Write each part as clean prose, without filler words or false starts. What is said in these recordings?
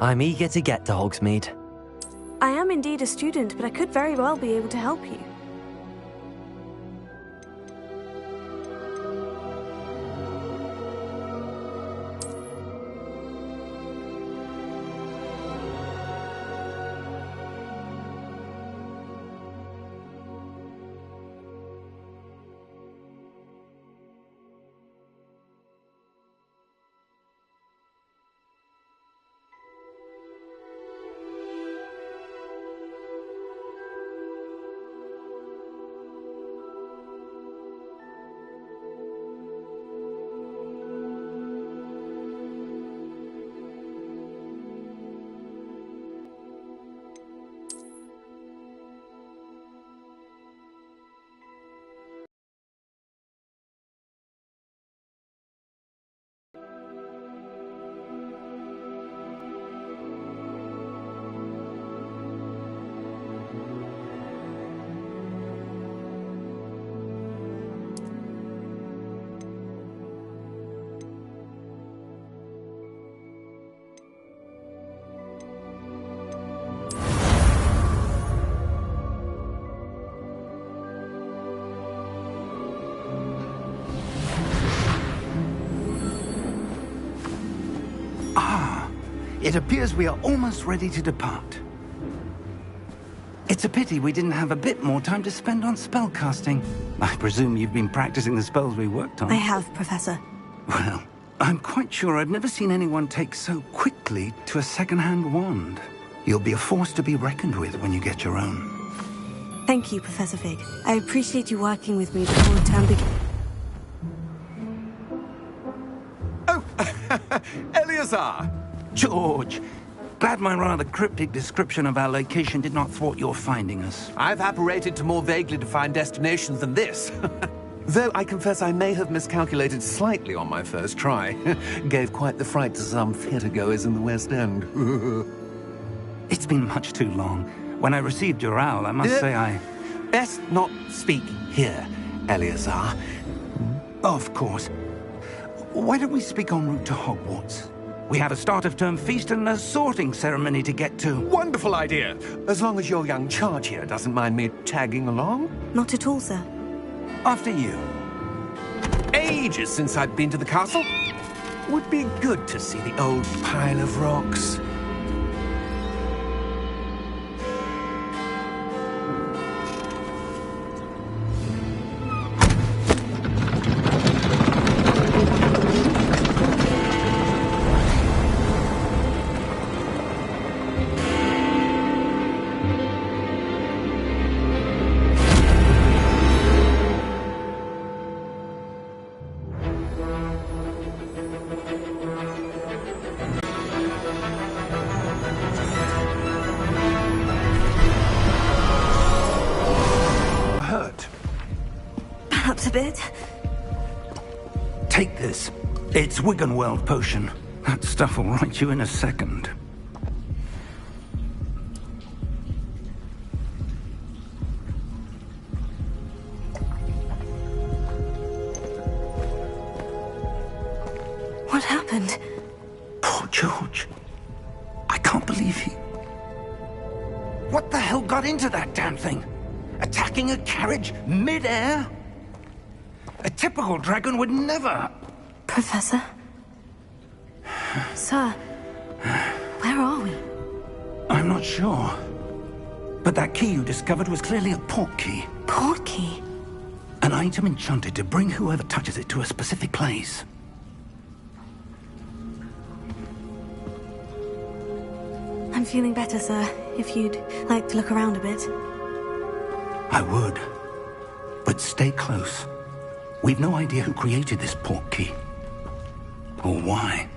I'm eager to get to Hogsmeade. I am indeed a student, but I could very well be able to help you. It appears we are almost ready to depart. It's a pity we didn't have a bit more time to spend on spellcasting. I presume you've been practicing the spells we worked on. I have, Professor. Well, I'm quite sure I've never seen anyone take so quickly to a second-hand wand. You'll be a force to be reckoned with when you get your own. Thank you, Professor Fig. I appreciate you working with me before the term begins. Oh, Eleazar! George, glad my rather cryptic description of our location did not thwart your finding us. I've apparated to more vaguely defined destinations than this. Though I confess I may have miscalculated slightly on my first try. Gave quite the fright to some theatre-goers in the West End. It's been much too long. When I received your owl, I must say I... Best not speak here, Eleazar. Of course. Why don't we speak en route to Hogwarts? We have a start-of-term feast and a sorting ceremony to get to. Wonderful idea! As long as your young charge here doesn't mind me tagging along. Not at all, sir. After you. Ages since I've been to the castle. Would be good to see the old pile of rocks. Perhaps a bit. Take this. It's Wiggenweld potion. That stuff will right you in a second. What happened? Poor George. I can't believe he... What the hell got into that damn thing? Attacking a carriage mid-air? A typical dragon would never... Professor? Sir, where are we? I'm not sure. But that key you discovered was clearly a port key. Port key? An item enchanted to bring whoever touches it to a specific place. I'm feeling better, sir. If you'd like to look around a bit. I would. But stay close. We've no idea who created this port key. Or why.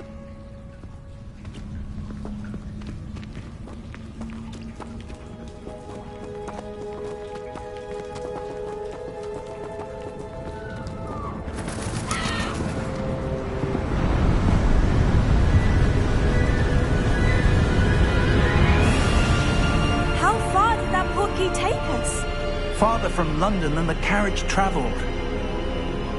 How far did that port key take us? Farther from London than the carriage travelled.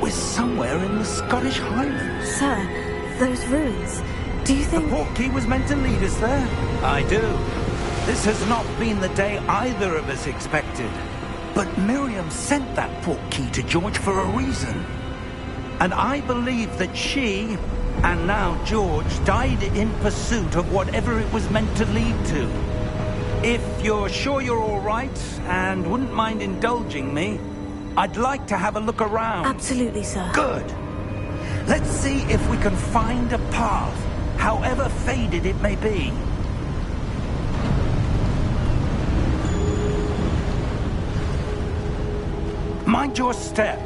We're somewhere in the Scottish Highlands. Sir, those ruins. Do you The think... portkey was meant to lead us there? I do. This has not been the day either of us expected. But Miriam sent that portkey to George for a reason. And I believe that she, and now George, died in pursuit of whatever it was meant to lead to. If you're sure you're all right, and wouldn't mind indulging me, I'd like to have a look around. Absolutely, sir. Good. Let's see if we can find a path, however faded it may be. Mind your step.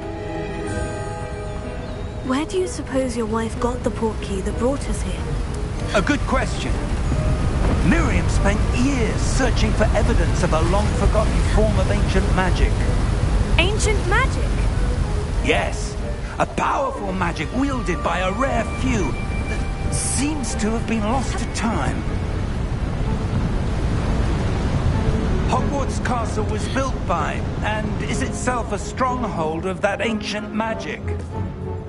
Where do you suppose your wife got the portkey that brought us here? A good question. Miriam spent years searching for evidence of a long-forgotten form of ancient magic. Ancient magic? Yes, a powerful magic wielded by a rare few that seems to have been lost to time. Hogwarts Castle was built by, and is itself a stronghold of that ancient magic.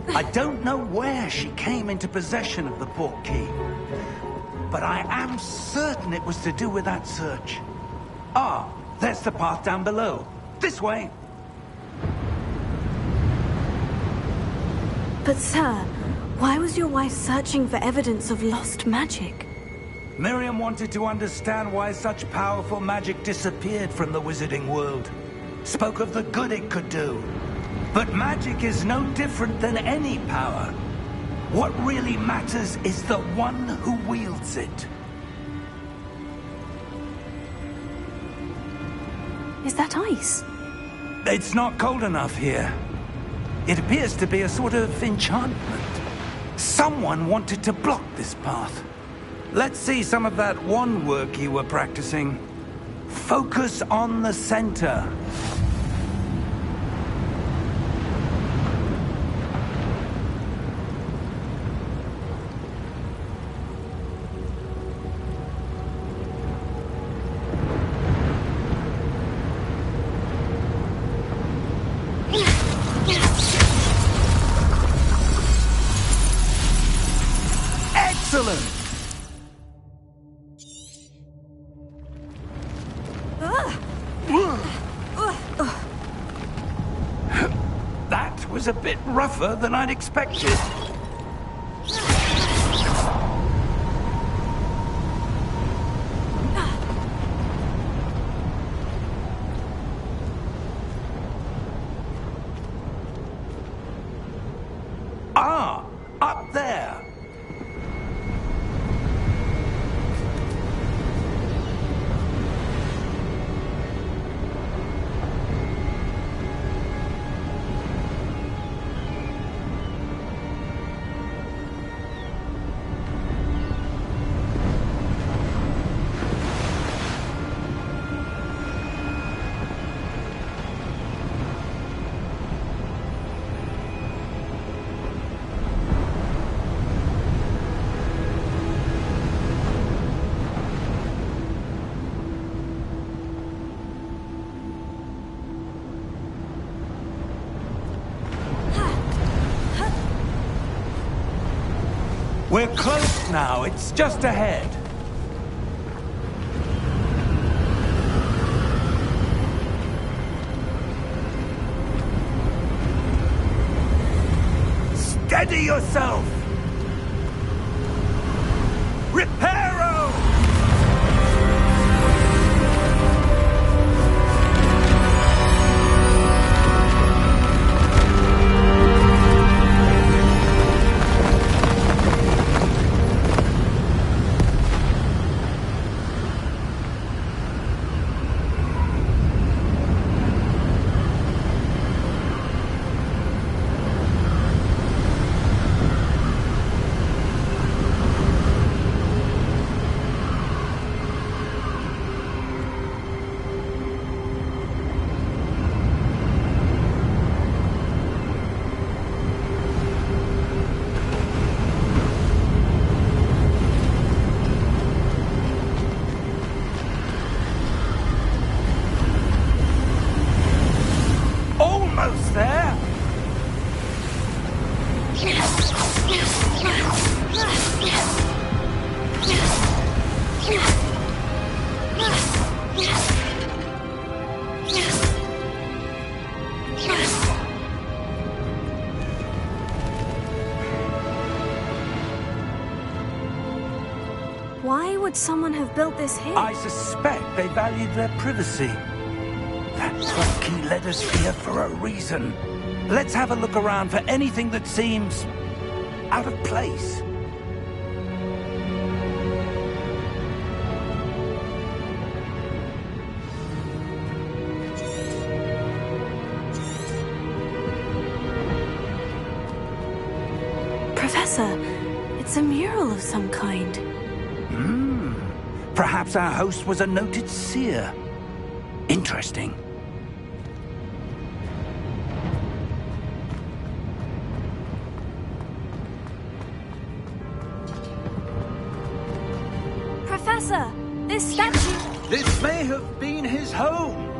I don't know where she came into possession of the portkey, but I am certain it was to do with that search. Ah, there's the path down below. This way. But sir, why was your wife searching for evidence of lost magic? Miriam wanted to understand why such powerful magic disappeared from the wizarding world. Spoke of the good it could do. But magic is no different than any power. What really matters is the one who wields it. Is that ice? It's not cold enough here. It appears to be a sort of enchantment. Someone wanted to block this path. Let's see some of that wand work you were practicing. Focus on the center. Excellent! That was a bit rougher than I'd expected. Ah, up there. We're close now. It's just ahead. Steady yourself! Reparo! Why would someone have built this here? I suspect they valued their privacy. That portkey led us here for a reason. Let's have a look around for anything that seems out of place. Professor, it's a mural of some kind. Perhaps our host was a noted seer. Interesting. Professor, this statue... This may have been his home.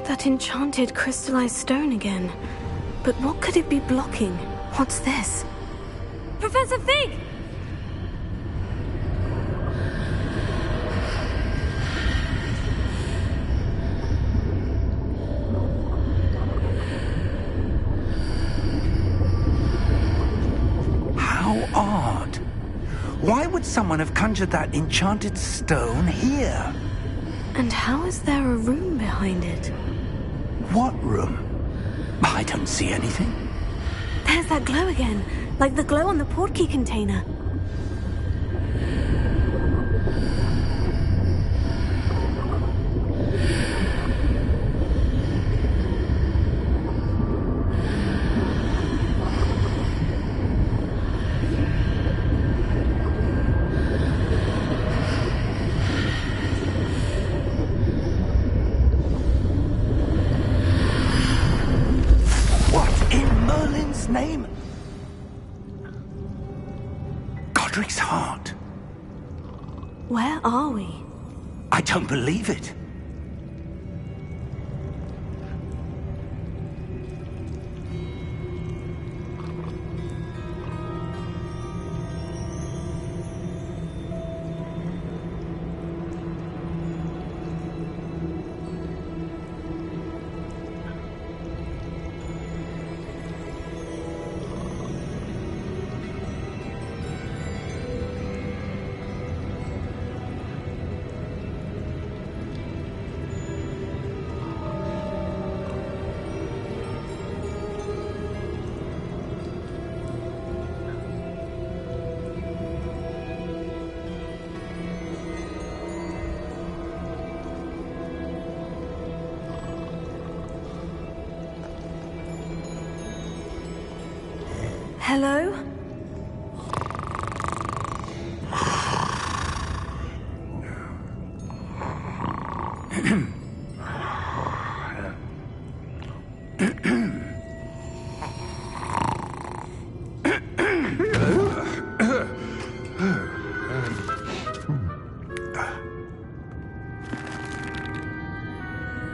That enchanted crystallized stone again. But what could it be blocking? What's this? Professor Fig! How odd. Why would someone have conjured that enchanted stone here? And how is there a room behind it? What room? I don't see anything. There's that glow again, like the glow on the portkey container. Name? Godric's heart. Where are we? I don't believe it. Hello?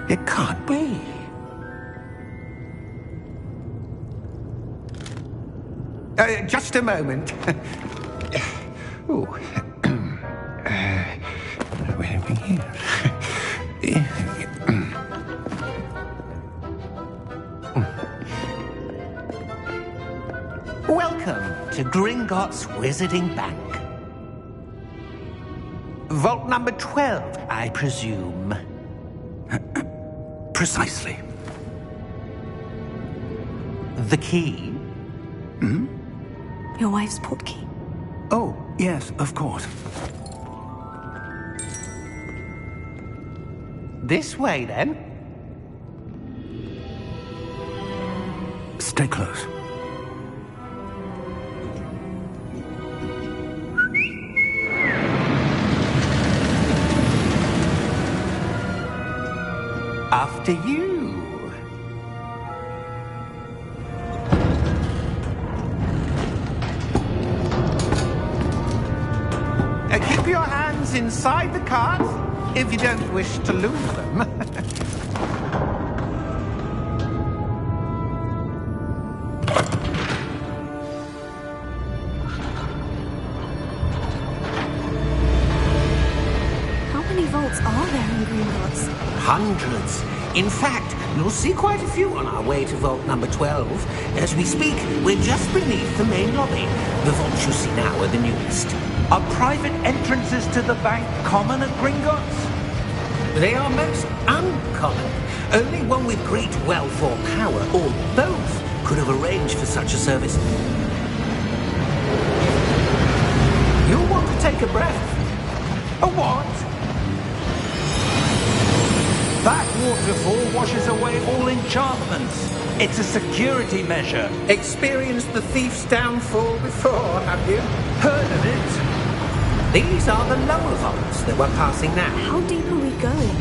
It can't be. Just a moment. Oh. Where are we here? Welcome to Gringotts Wizarding Bank. Vault number 12, I presume. Precisely. The key? Your wife's portkey. Oh, yes, of course. This way, then. Stay close. After you. Keep your hands inside the cart if you don't wish to lose them. Hundreds. In fact, you'll see quite a few on our way to vault number 12. As we speak, we're just beneath the main lobby. The vaults you see now are the newest. Are private entrances to the bank common at Gringotts? They are most uncommon. Only one with great wealth or power, or both, could have arranged for such a service. You'll want to take a breath. A what? That waterfall washes away all enchantments. It's a security measure. Experienced the thief's downfall before, have you? Heard of it? These are the lower vaults that we're passing now. How deep are we going?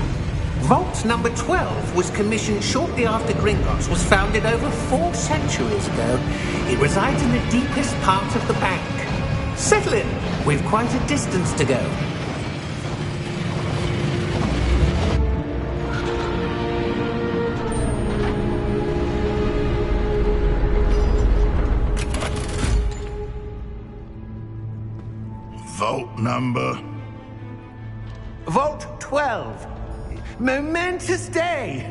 Vault number 12 was commissioned shortly after Gringotts was founded over 4 centuries ago. It resides in the deepest part of the bank. Settle in. We've quite a distance to go. Vault number? Vault 12. Momentous day.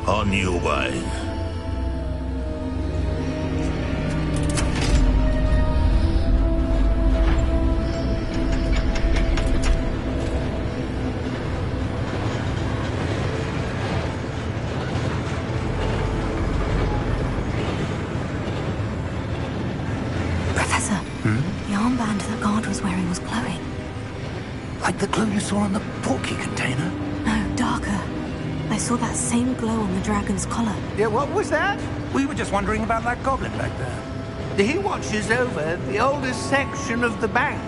On your way. Professor, the armband that guard was wearing was glowing. Like the glow you saw on the porky container? No, darker. I saw that same glow on the dragon's collar. Yeah, what was that? We were just wondering about that goblin back there. He watches over the oldest section of the bank.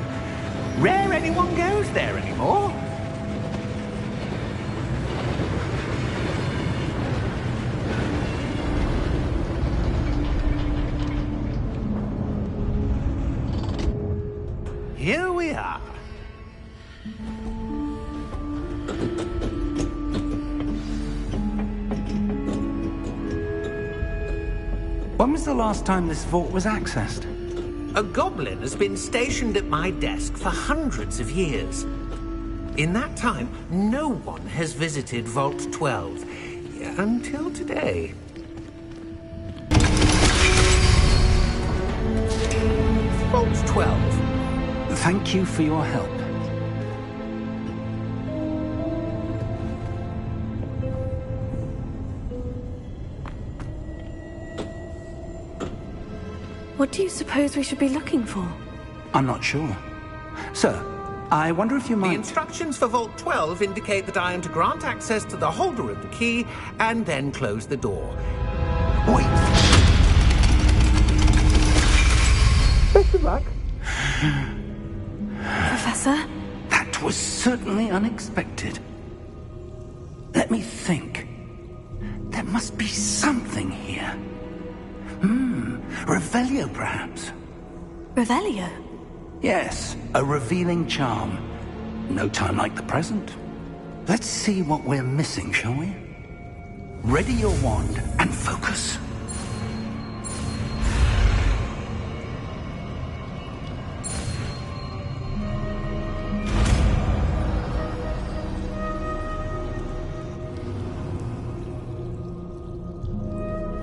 Rare anyone goes there anymore. Here we are. When was the last time this vault was accessed? A goblin has been stationed at my desk for hundreds of years. In that time, no one has visited Vault 12 until today. Vault 12. Thank you for your help. What do you suppose we should be looking for? I'm not sure. Sir, I wonder if you The might... instructions for Vault 12 indicate that I am to grant access to the holder of the key and then close the door. Wait. Best of luck. Professor? That was certainly unexpected. Let me think. There must be something here. Revelio, perhaps? Revelio? Yes, a revealing charm. No time like the present. Let's see what we're missing, shall we? Ready your wand and focus.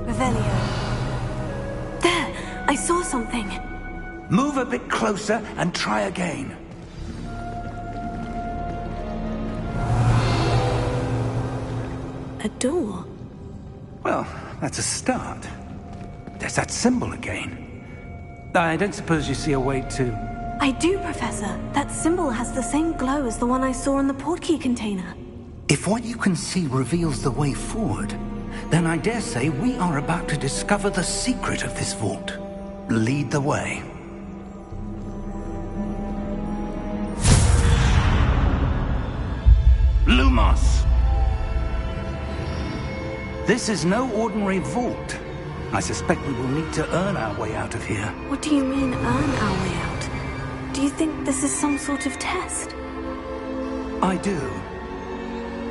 Revelio. There! I saw something. Move a bit closer and try again. A door? Well, that's a start. There's that symbol again. I don't suppose you see a way to... I do, Professor. That symbol has the same glow as the one I saw in the portkey container. If what you can see reveals the way forward, then I dare say we are about to discover the secret of this vault. Lead the way. Lumos! This is no ordinary vault. I suspect we will need to earn our way out of here. What do you mean, earn our way out? Do you think this is some sort of test? I do.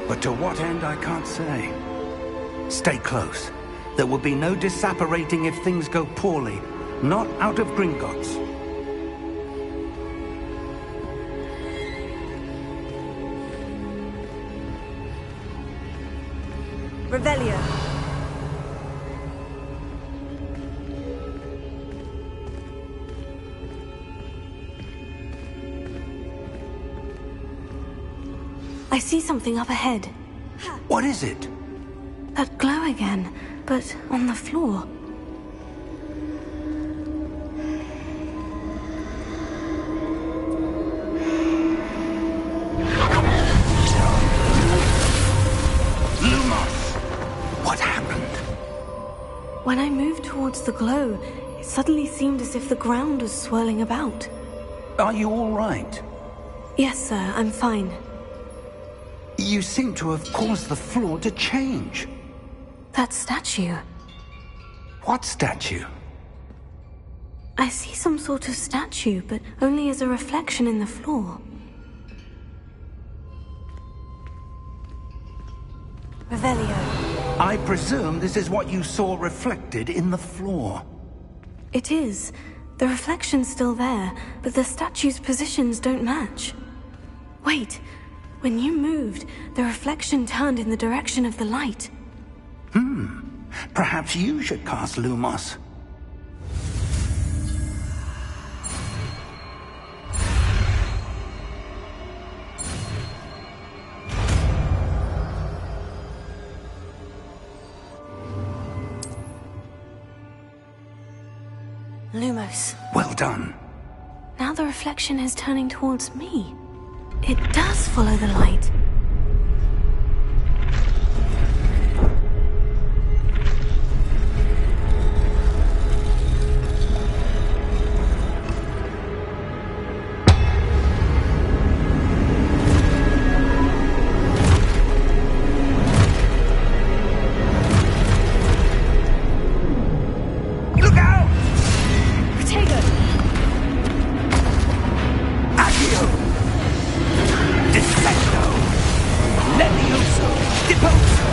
But to what end, I can't say. Stay close. There will be no disapparating if things go poorly. Not out of Gringotts. Revelio. I see something up ahead. What is it? That glow again, but on the floor. What happened? When I moved towards the glow, it suddenly seemed as if the ground was swirling about. Are you all right? Yes, sir, I'm fine. You seem to have caused the floor to change. That statue. What statue? I see some sort of statue, but only as a reflection in the floor. Revelio. I presume this is what you saw reflected in the floor. It is. The reflection's still there, but the statue's positions don't match. Wait. When you moved, the reflection turned in the direction of the light. Perhaps you should cast Lumos. Lumos. Well done. Now the reflection is turning towards me. It does follow the light. Look out! Potato! Accio! Dissecto! Levioso! Deposo!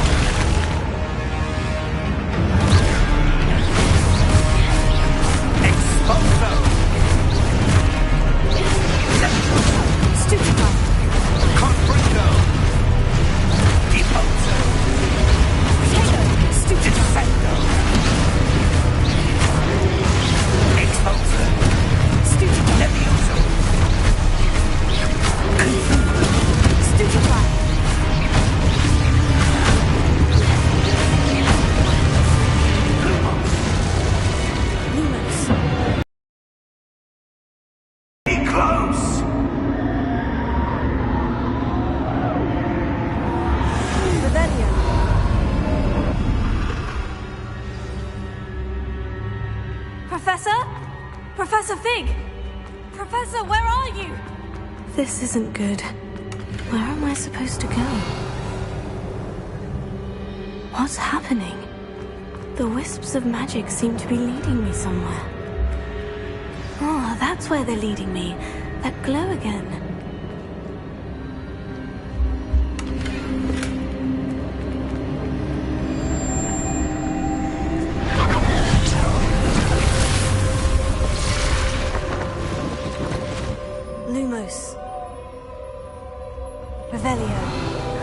Exposo! Stupefy! Confringo! Deposo! Potato! Stupefy! Dissecto! Exposo! Stupefy! Levioso! Stupefy! Lumos. Be close! Revelio. Professor? Professor Fig! Professor, where are you? This isn't good. Where am I supposed to go? What's happening? The wisps of magic seem to be leading me somewhere. Oh, that's where they're leading me. That glow again. Lumos. Revelio.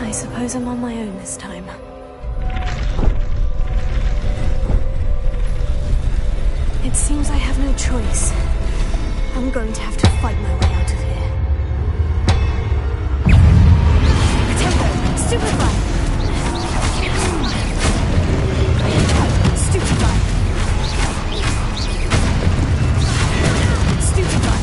I suppose I'm on my own this time. It seems I have no choice. I'm going to have to fight my way out of here. Potato! Stupefy! Stupefy! Stupefy! Stupefy!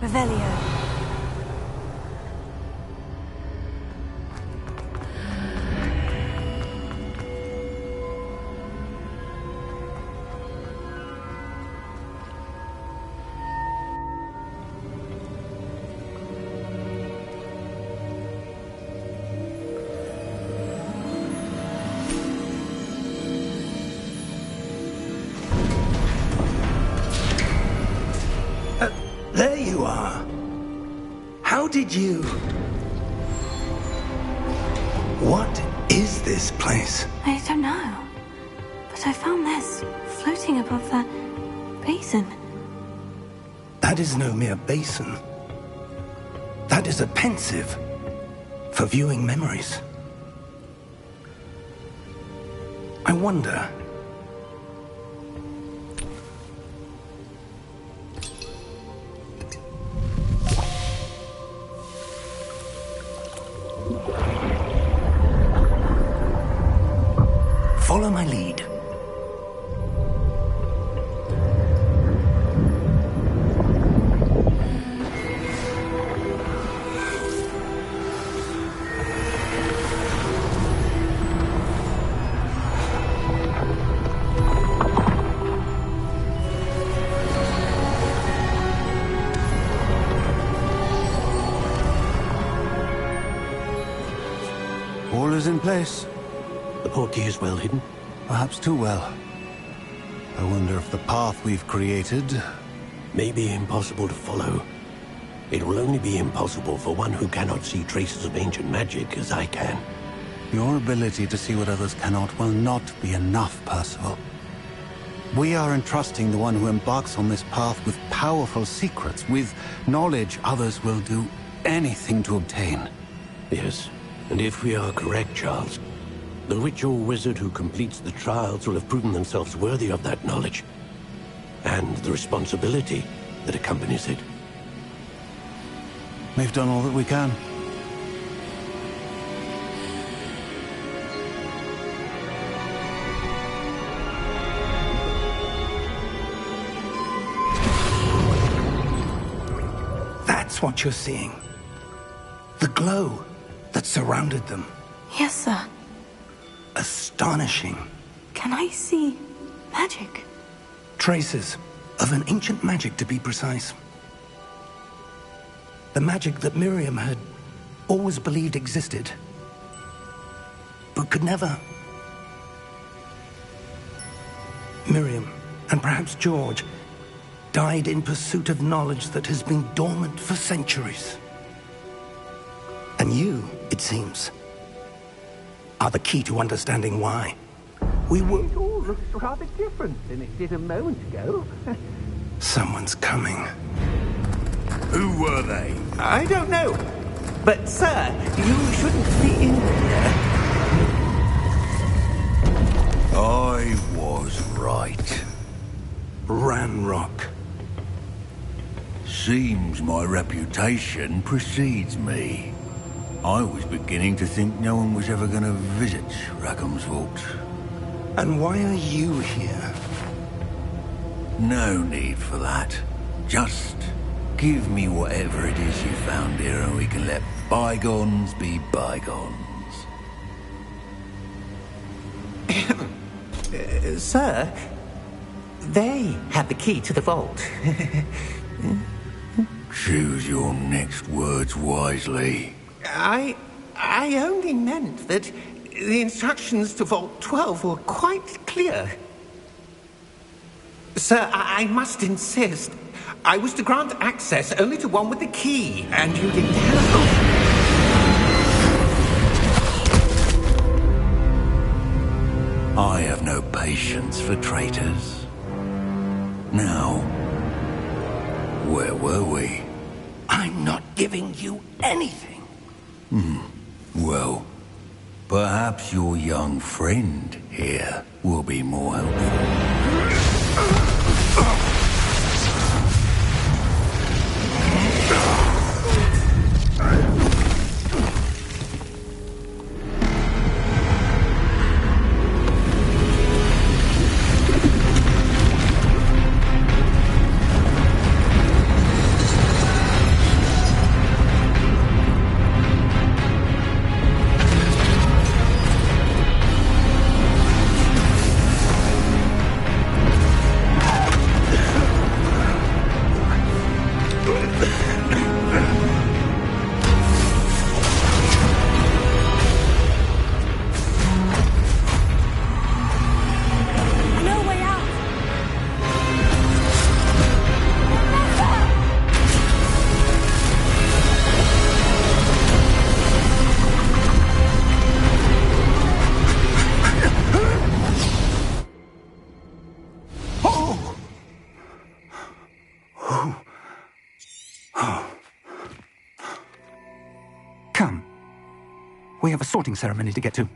Revelio. There you are. How did you... What is this place? I don't know. But I found this floating above that basin. That is no mere basin. That is a pensive for viewing memories. I wonder... Follow my lead. All is in place. The portkey is well hidden. Perhaps too well. I wonder if the path we've created... May be impossible to follow. It will only be impossible for one who cannot see traces of ancient magic as I can. Your ability to see what others cannot will not be enough, Percival. We are entrusting the one who embarks on this path with powerful secrets, with knowledge others will do anything to obtain. Yes, and if we are correct, Charles, the ritual wizard who completes the trials will have proven themselves worthy of that knowledge, and the responsibility that accompanies it. We've done all that we can. That's what you're seeing. The glow that surrounded them. Yes, sir. Astonishing. Can I see magic? Traces of an ancient magic, to be precise. The magic that Miriam had always believed existed, but could never. Miriam, and perhaps George, died in pursuit of knowledge that has been dormant for centuries. And you, it seems, are the key to understanding why. We were... It all looks rather different than it did a moment ago. Someone's coming. Who were they? I don't know. But, sir, you shouldn't be in here. I was right. Ranrock. Seems my reputation precedes me. I was beginning to think no one was ever going to visit Rackham's vault. And why are you here? No need for that. Just give me whatever it is you found here and we can let bygones be bygones. Sir, they had the key to the vault. Choose your next words wisely. I only meant that the instructions to Vault 12 were quite clear. Sir, I must insist. I was to grant access only to one with the key, and you didn't have... I have no patience for traitors. Now, where were we? I'm not giving you anything. Well, perhaps your young friend here will be more helpful. Come. We have a sorting ceremony to get to.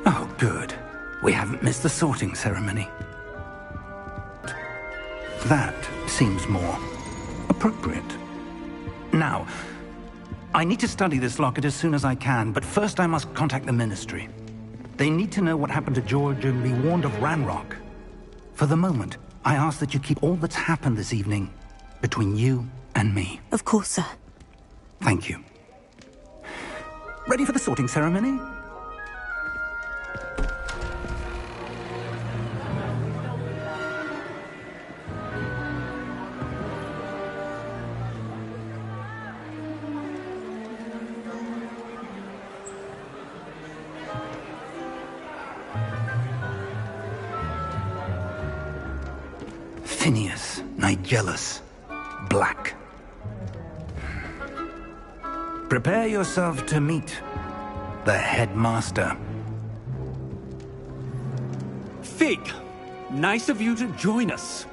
Oh, good. We haven't missed the sorting ceremony. That seems more appropriate. Now, I need to study this locket as soon as I can, but first I must contact the Ministry. They need to know what happened to George and be warned of Ranrock. For the moment, I ask that you keep all that's happened this evening between you and me. Of course, sir. Thank you. Ready for the sorting ceremony? Phineas, Nigellus, Black. Prepare yourself to meet the headmaster. Fig, nice of you to join us.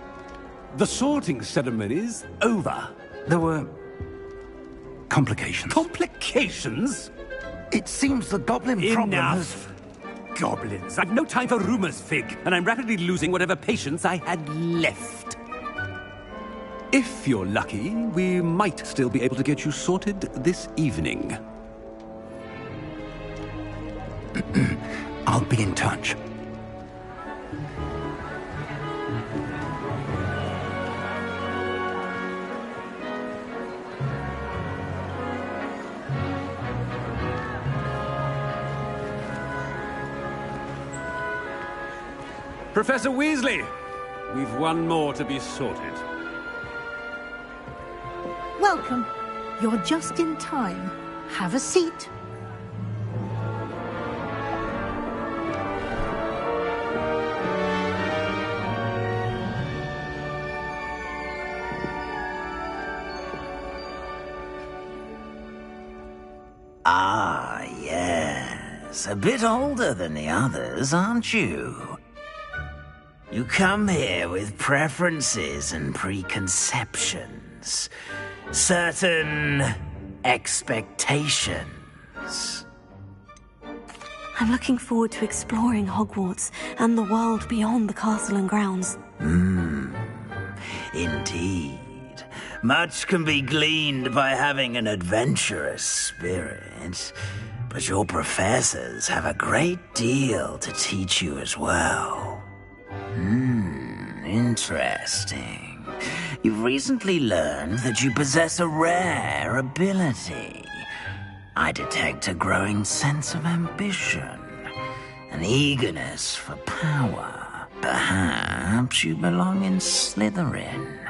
The sorting ceremony's over. There were complications. Complications? It seems the goblin problem has... Enough! Goblins. I've no time for rumors, Fig, and I'm rapidly losing whatever patience I had left. If you're lucky, we might still be able to get you sorted this evening. I'll be in touch. Professor Weasley, we've one more to be sorted. Welcome. You're just in time. Have a seat. Ah, yes. A bit older than the others, aren't you? You come here with preferences and preconceptions. Certain expectations. I'm looking forward to exploring Hogwarts and the world beyond the castle and grounds. Indeed. Much can be gleaned by having an adventurous spirit, but your professors have a great deal to teach you as well. Interesting. You've recently learned that you possess a rare ability. I detect a growing sense of ambition, an eagerness for power. Perhaps you belong in Slytherin.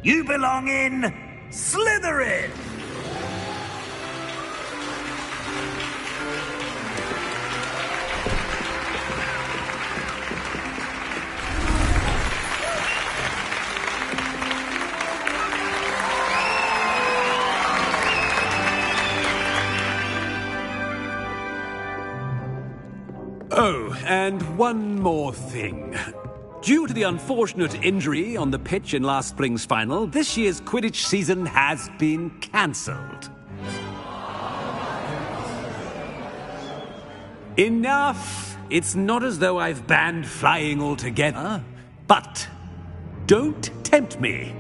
You belong in Slytherin! Oh, and one more thing. Due to the unfortunate injury on the pitch in last spring's final, this year's Quidditch season has been cancelled. Enough! It's not as though I've banned flying altogether. But don't tempt me.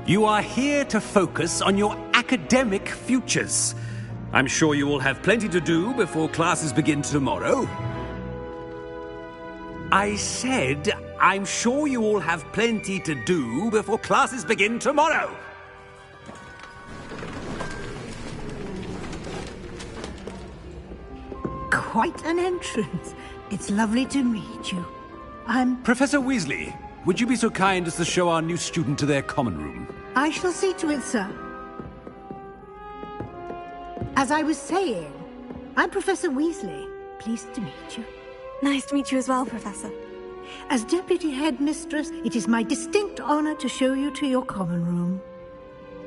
You are here to focus on your academic futures. I'm sure you will have plenty to do before classes begin tomorrow. I said, I'm sure you all have plenty to do before classes begin tomorrow. Quite an entrance. It's lovely to meet you. I'm... Professor Weasley, would you be so kind as to show our new student to their common room? I shall see to it, sir. As I was saying, I'm Professor Weasley. Pleased to meet you. Nice to meet you as well, Professor. As Deputy Headmistress, it is my distinct honor to show you to your common room.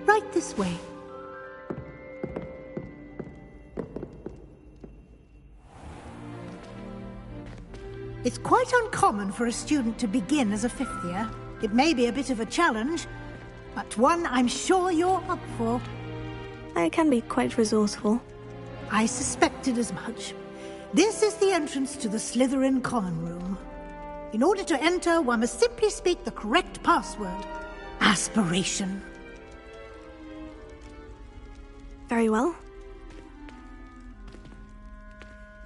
Right this way. It's quite uncommon for a student to begin as a fifth year. It may be a bit of a challenge, but one I'm sure you're up for. I can be quite resourceful. I suspected as much. This is the entrance to the Slytherin common room. In order to enter, one must simply speak the correct password. Aspiration. Very well.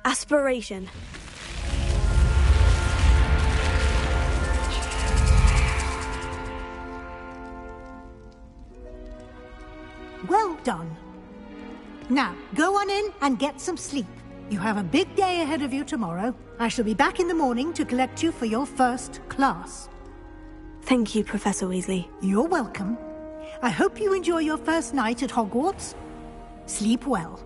Aspiration. Well done. Now, go on in and get some sleep. You have a big day ahead of you tomorrow. I shall be back in the morning to collect you for your first class. Thank you, Professor Weasley. You're welcome. I hope you enjoy your first night at Hogwarts. Sleep well.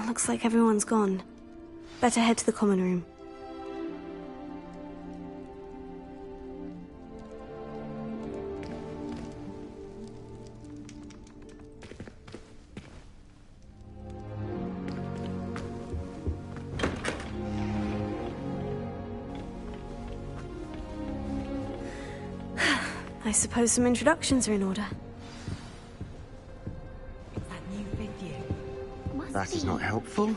Looks like everyone's gone. Better head to the common room. I suppose some introductions are in order. That is not helpful.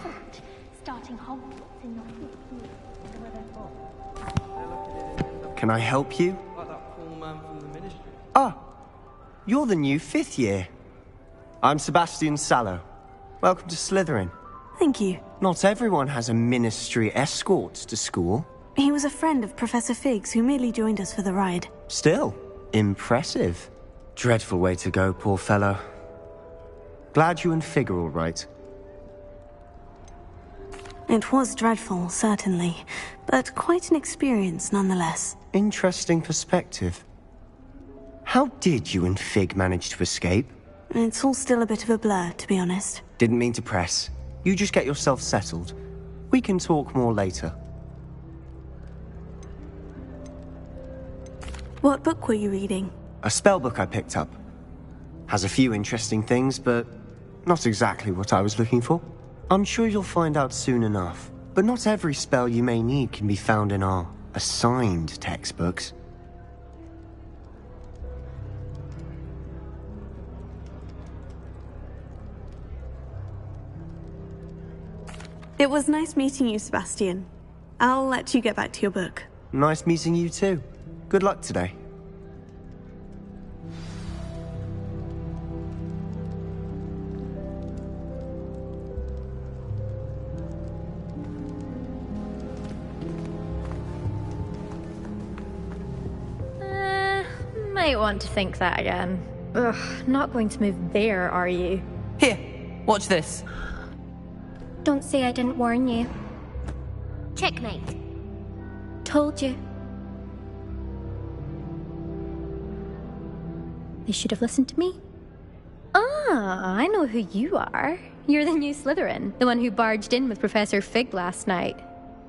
Can I help you? Ah, you're the new fifth year. I'm Sebastian Sallow. Welcome to Slytherin. Thank you. Not everyone has a ministry escort to school. He was a friend of Professor Fig's who merely joined us for the ride. Still, impressive. Dreadful way to go, poor fellow. Glad you and Fig are all right. It was dreadful, certainly, but quite an experience nonetheless. Interesting perspective. How did you and Fig manage to escape? It's all still a bit of a blur, to be honest. Didn't mean to press. You just get yourself settled. We can talk more later. What book were you reading? A spell book I picked up. Has a few interesting things, but not exactly what I was looking for. I'm sure you'll find out soon enough. But not every spell you may need can be found in our assigned textbooks. It was nice meeting you, Sebastian. I'll let you get back to your book. Nice meeting you too. Good luck today. Might want to think that again. Ugh, not going to move there, are you? Here, watch this. Don't say I didn't warn you. Checkmate. Told you. They should have listened to me. Ah, I know who you are. You're the new Slytherin, the one who barged in with Professor Fig last night.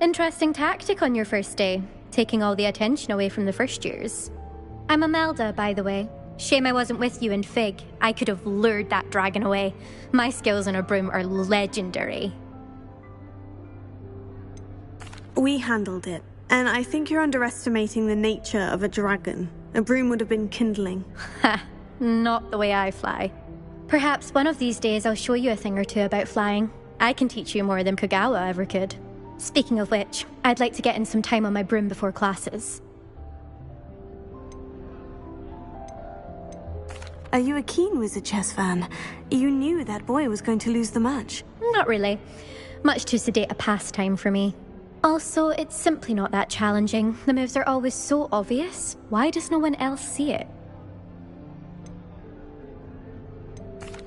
Interesting tactic on your first day, taking all the attention away from the first years. I'm Imelda, by the way. Shame I wasn't with you and Fig. I could have lured that dragon away. My skills on a broom are legendary. We handled it, and I think you're underestimating the nature of a dragon. A broom would have been kindling. Ha, not the way I fly. Perhaps one of these days I'll show you a thing or two about flying. I can teach you more than Kagawa ever could. Speaking of which, I'd like to get in some time on my broom before classes. Are you a keen Wizard Chess fan? You knew that boy was going to lose the match. Not really. Much too sedate a pastime for me. Also, it's simply not that challenging. The moves are always so obvious. Why does no one else see it?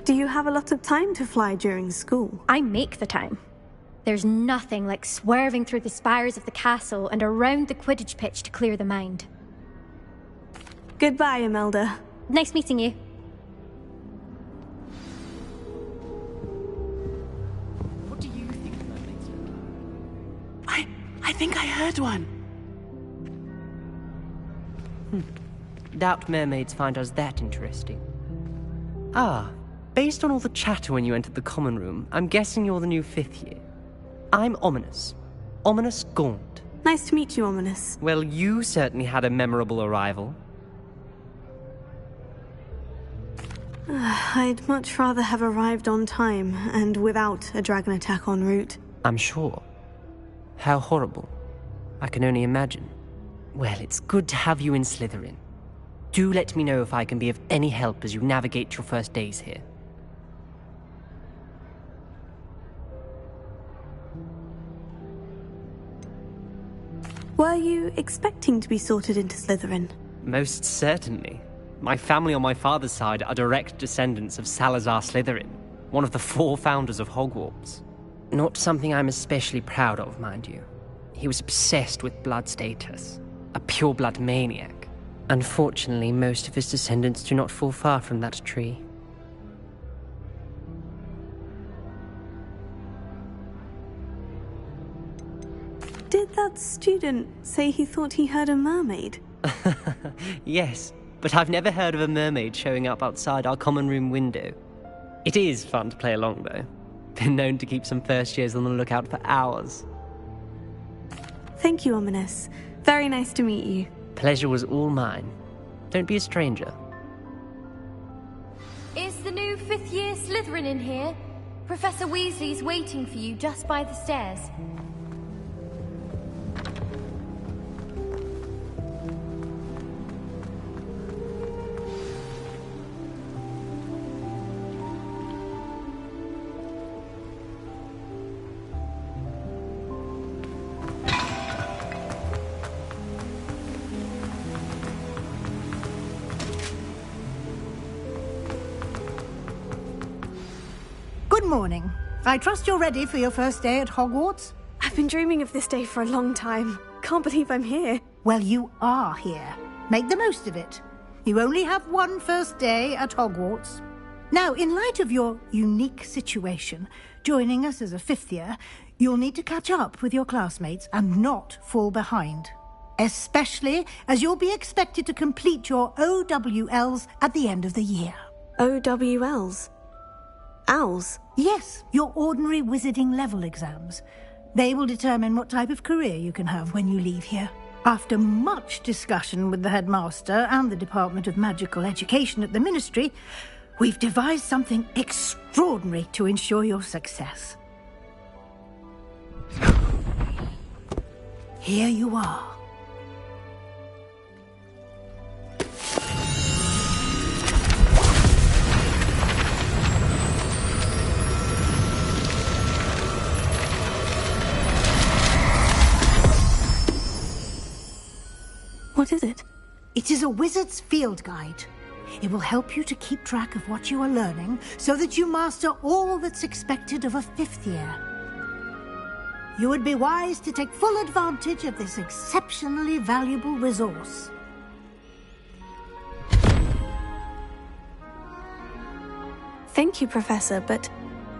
Do you have a lot of time to fly during school? I make the time. There's nothing like swerving through the spires of the castle and around the Quidditch pitch to clear the mind. Goodbye, Imelda. Nice meeting you. What do you think mermaids look like? I think I heard one. Doubt mermaids find us that interesting. Ah, based on all the chatter when you entered the common room, I'm guessing you're the new 5th year. I'm Ominous. Ominous Gaunt. Nice to meet you, Ominous. Well, you certainly had a memorable arrival. I'd much rather have arrived on time and without a dragon attack en route. I'm sure. How horrible. I can only imagine. Well, it's good to have you in Slytherin. Do let me know if I can be of any help as you navigate your first days here. Were you expecting to be sorted into Slytherin? Most certainly. My family on my father's side are direct descendants of Salazar Slytherin, one of the 4 founders of Hogwarts. Not something I'm especially proud of, mind you. He was obsessed with blood status, a pure-blood maniac. Unfortunately, most of his descendants do not fall far from that tree. Did that student say he thought he heard a mermaid? Yes, but I've never heard of a mermaid showing up outside our common room window. It is fun to play along, though. Been known to keep some first years on the lookout for hours. Thank you, Ominous. Very nice to meet you. Pleasure was all mine. Don't be a stranger. Is the new 5th year Slytherin in here? Professor Weasley's waiting for you just by the stairs. Good morning. I trust you're ready for your first day at Hogwarts? I've been dreaming of this day for a long time. Can't believe I'm here. Well, you are here. Make the most of it. You only have one first day at Hogwarts. Now, in light of your unique situation, joining us as a 5th year, you'll need to catch up with your classmates and not fall behind. Especially as you'll be expected to complete your OWLs at the end of the year. OWLs? Owls? Yes, your ordinary wizarding level exams. They will determine what type of career you can have when you leave here. After much discussion with the headmaster and the Department of Magical Education at the Ministry, we've devised something extraordinary to ensure your success. Here you are. What is it? It is a wizard's field guide. It will help you to keep track of what you are learning so that you master all that's expected of a 5th year. You would be wise to take full advantage of this exceptionally valuable resource. Thank you, Professor, but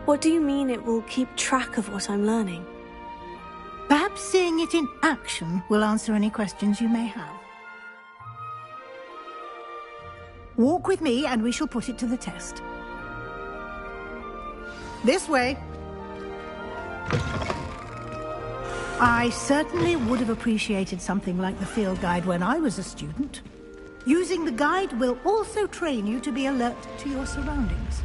What do you mean it will keep track of what I'm learning? Perhaps seeing it in action will answer any questions you may have. Walk with me and we shall put it to the test. This way. I certainly would have appreciated something like the field guide when I was a student. Using the guide will also train you to be alert to your surroundings.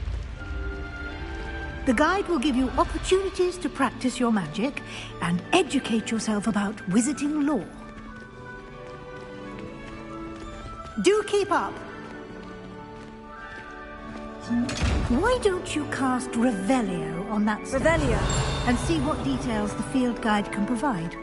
The guide will give you opportunities to practice your magic and educate yourself about wizarding lore. Do keep up! Why don't you cast Revelio on that step? Revelio! And see what details the field guide can provide.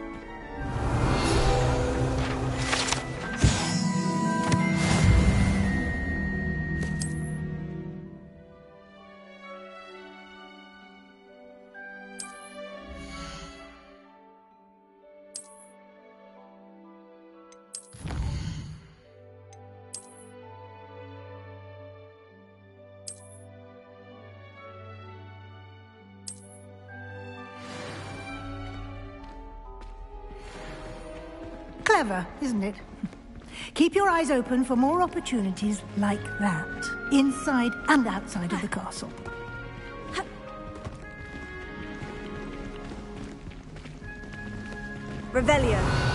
Clever, isn't it? Keep your eyes open for more opportunities like that, inside and outside of the castle. Revelio.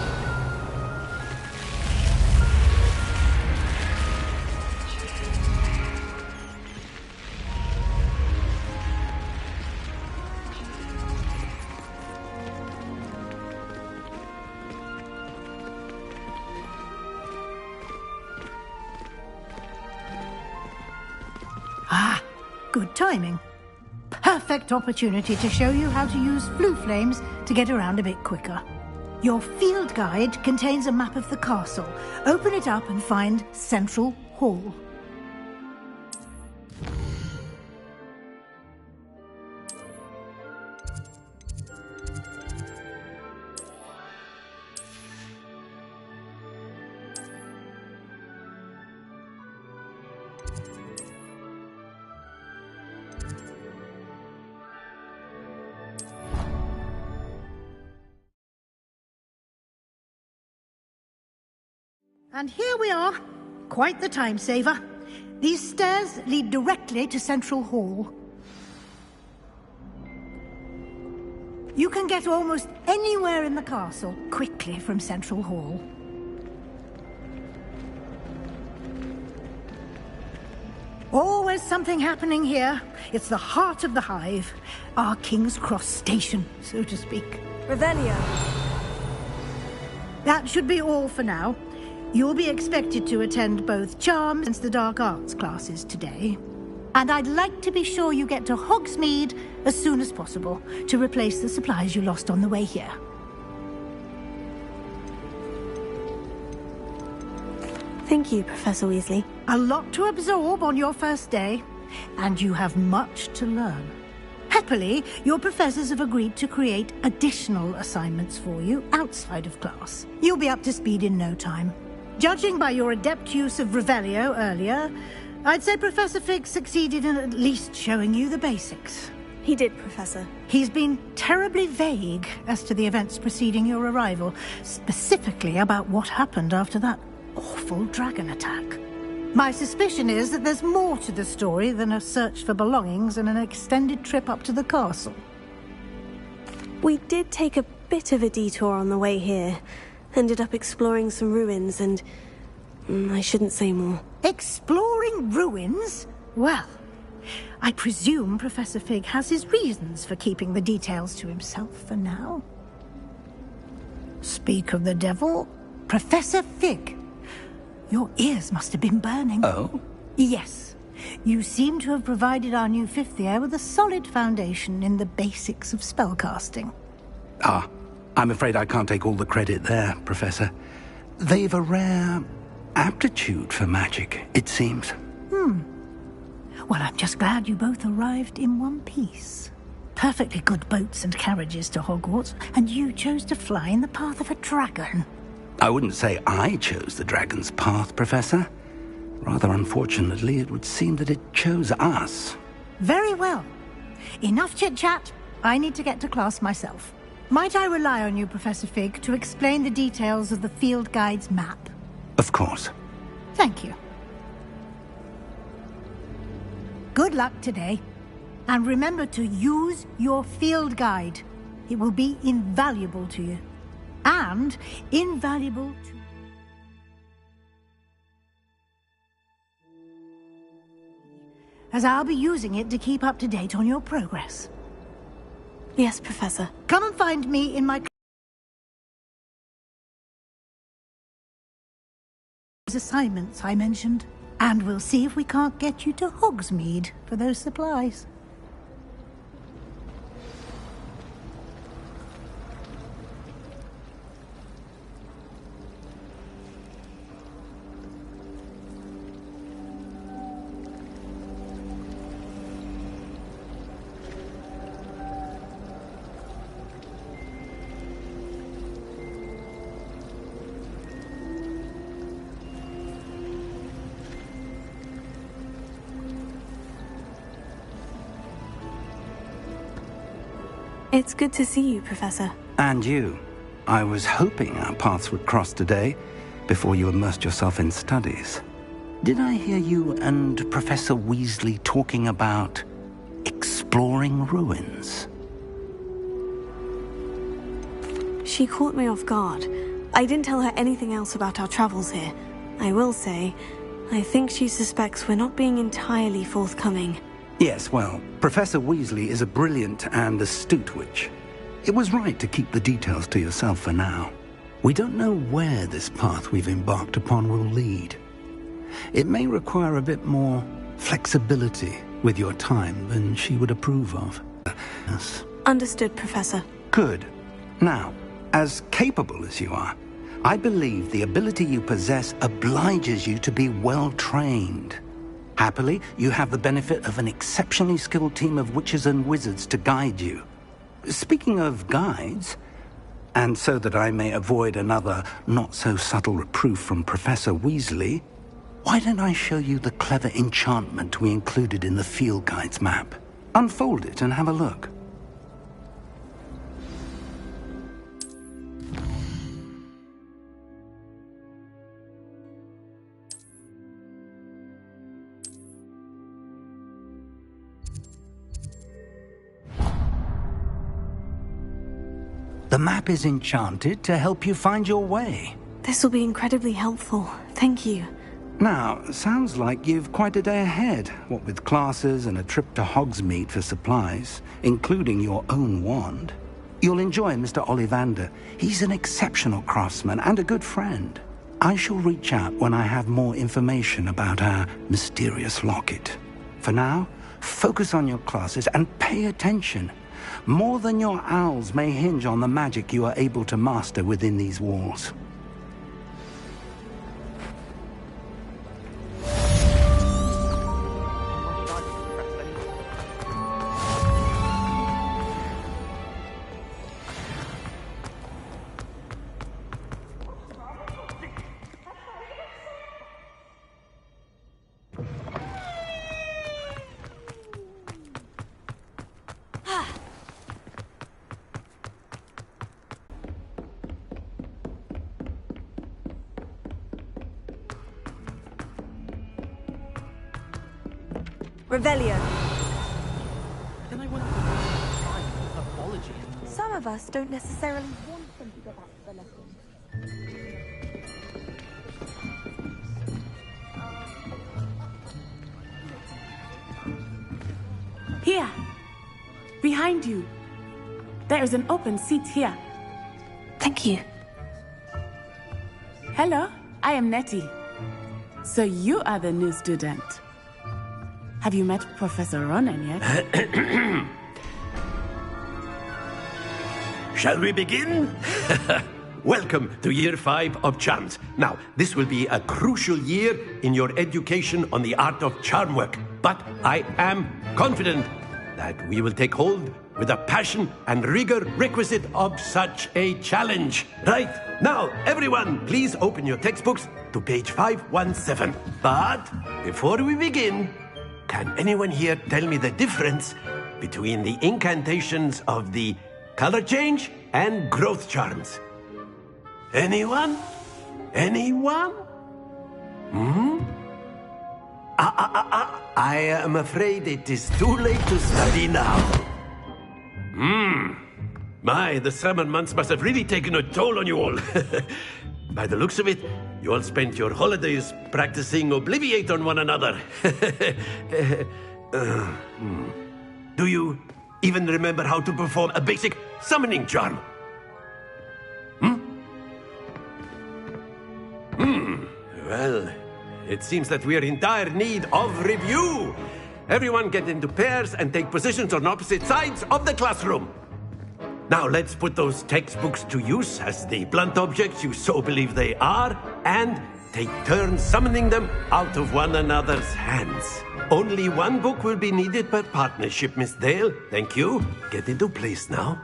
Good timing. Perfect opportunity to show you how to use flue flames to get around a bit quicker. Your field guide contains a map of the castle. Open it up and find Central Hall. And here we are. Quite the time saver. These stairs lead directly to Central Hall. You can get almost anywhere in the castle quickly from Central Hall. Always something happening here. It's the heart of the hive. Our King's Cross station, so to speak. Revelio. That should be all for now. You'll be expected to attend both Charms and the Dark Arts classes today. And I'd like to be sure you get to Hogsmeade as soon as possible to replace the supplies you lost on the way here. Thank you, Professor Weasley. A lot to absorb on your first day, and you have much to learn. Happily, your professors have agreed to create additional assignments for you outside of class. You'll be up to speed in no time. Judging by your adept use of Revelio earlier, I'd say Professor Fig succeeded in at least showing you the basics. He did, Professor. He's been terribly vague as to the events preceding your arrival, specifically about what happened after that awful dragon attack. My suspicion is that there's more to the story than a search for belongings and an extended trip up to the castle. We did take a bit of a detour on the way here. Ended up exploring some ruins and... I shouldn't say more. Exploring ruins? Well, I presume Professor Fig has his reasons for keeping the details to himself for now. Speak of the devil, Professor Fig. Your ears must have been burning. Oh? Yes. You seem to have provided our new fifth year with a solid foundation in the basics of spellcasting. Ah, I'm afraid I can't take all the credit there, Professor. They've a rare aptitude for magic, it seems. Well, I'm just glad you both arrived in one piece. Perfectly good boats and carriages to Hogwarts, and you chose to fly in the path of a dragon. I wouldn't say I chose the dragon's path, Professor. Rather unfortunately, it would seem that it chose us. Very well. enough chit-chat. I need to get to class myself. Might I rely on you, Professor Fig, to explain the details of the field guide's map? Of course. Thank you. Good luck today. And remember to use your field guide. It will be invaluable to you. And invaluable to... as I'll be using it to keep up to date on your progress. Yes, Professor. Come and find me in my... assignments I mentioned. And we'll see if we can't get you to Hogsmeade for those supplies. It's good to see you, Professor. And you. I was hoping our paths would cross today, before you immersed yourself in studies. Did I hear you and Professor Weasley talking about exploring ruins? She caught me off guard. I didn't tell her anything else about our travels here. I will say, I think she suspects we're not being entirely forthcoming. Yes, well, Professor Weasley is a brilliant and astute witch. It was right to keep the details to yourself for now. We don't know where this path we've embarked upon will lead. It may require a bit more flexibility with your time than she would approve of. Yes. Understood, Professor. Good. Now, as capable as you are, I believe the ability you possess obliges you to be well-trained. Happily, you have the benefit of an exceptionally skilled team of witches and wizards to guide you. Speaking of guides, and so that I may avoid another not-so-subtle reproof from Professor Weasley, why don't I show you the clever enchantment we included in the field guide's map? Unfold it and have a look. The map is enchanted to help you find your way. This will be incredibly helpful. Thank you. Now, sounds like you've quite a day ahead, what with classes and a trip to Hogsmeade for supplies, including your own wand. You'll enjoy Mr. Ollivander. He's an exceptional craftsman and a good friend. I shall reach out when I have more information about our mysterious locket. For now, focus on your classes and pay attention. More than your owls may hinge on the magic you are able to master within these walls. Revelio. Then I wonder if apology. Some of us don't necessarily want them to go back to the lesson. Here! Behind you. There is an open seat here. Thank you. Hello, I am Nettie. So you are the new student. Have you met Professor Ronan yet? Shall we begin? Welcome to Year 5 of Charms. Now, this will be a crucial year in your education on the art of charm work. But I am confident that we will take hold with the passion and rigor requisite of such a challenge. Right, now, everyone, please open your textbooks to page 517. But before we begin, can anyone here tell me the difference between the incantations of the color change and growth charms. Anyone? Anyone? I am afraid it is too late to study now. My, the summer months must have really taken a toll on you all. By the looks of it, you all spent your holidays practicing Obliviate on one another. Do you even remember how to perform a basic summoning charm? Well, it seems that we are in dire need of review. Everyone get into pairs and take positions on opposite sides of the classroom. Now let's put those textbooks to use as the blunt objects you so believe they are, and take turns summoning them out of one another's hands. Only one book will be needed per partnership, Miss Dale. Thank you. Get into place now.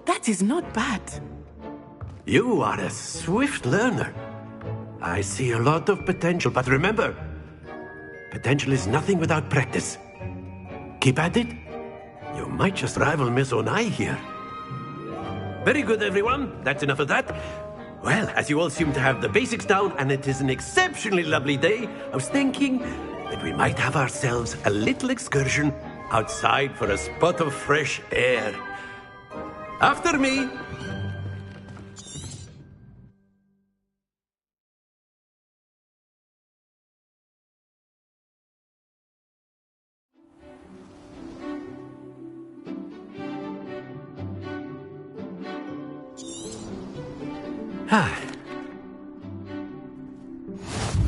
That is not bad. You are a swift learner. I see a lot of potential, but remember, potential is nothing without practice. Keep at it. You might just rival Miss Onai here. Very good, everyone. That's enough of that. Well, as you all seem to have the basics down, and it is an exceptionally lovely day, I was thinking that we might have ourselves a little excursion outside for a spot of fresh air. After me.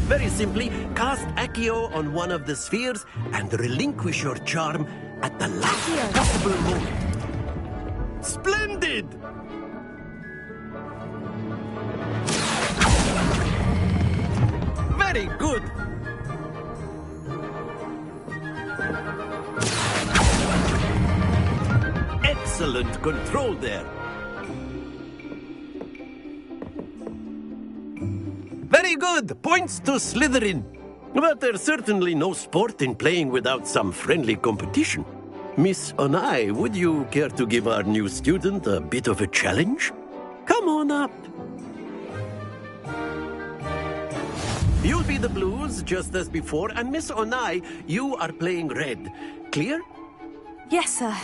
Very simply, cast Accio on one of the spheres and relinquish your charm at the last possible moment. Splendid! Very good! Excellent control there. Very good! Points to Slytherin. But there's certainly no sport in playing without some friendly competition. Miss Onai, would you care to give our new student a bit of a challenge? Come on up. You'll be the blues, just as before, and Miss Onai, you are playing red. Clear? Yes, sir.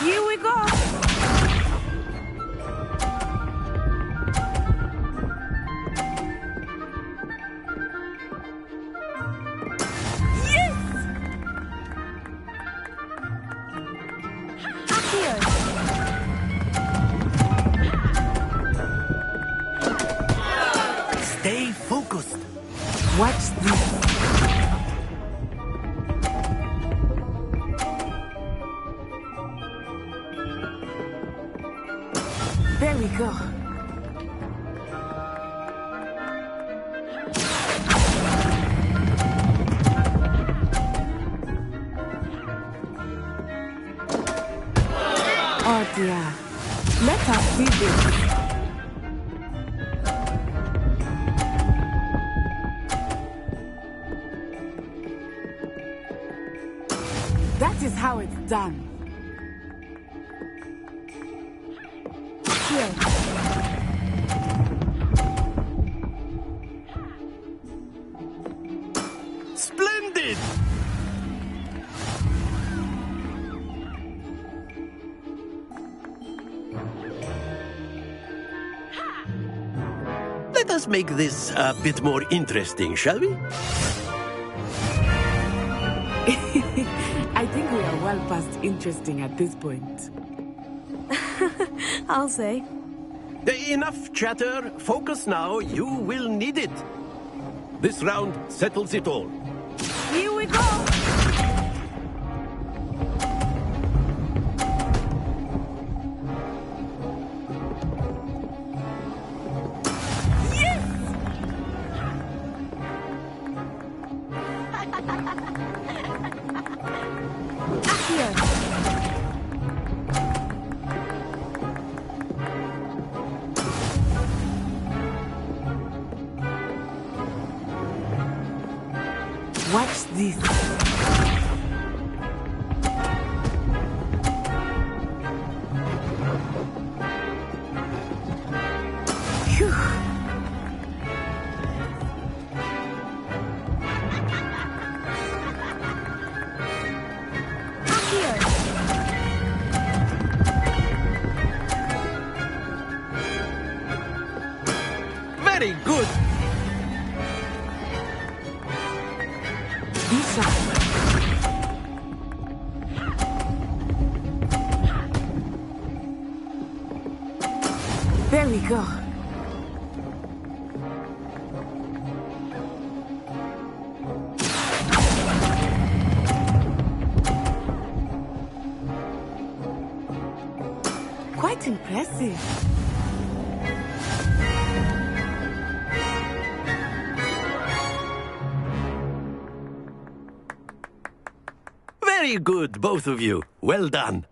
Here we go! Stay focused. Watch this. There we go. Oh dear. Let us see this. That is how it's done. Here. Splendid! Let us make this a bit more interesting, shall we? I think we are well past interesting at this point. I'll say. Enough chatter. Focus now. You will need it. This round settles it all. Here we go! Watch this. Phew. Very good. There we go. Quite impressive. Very good, both of you. Well done.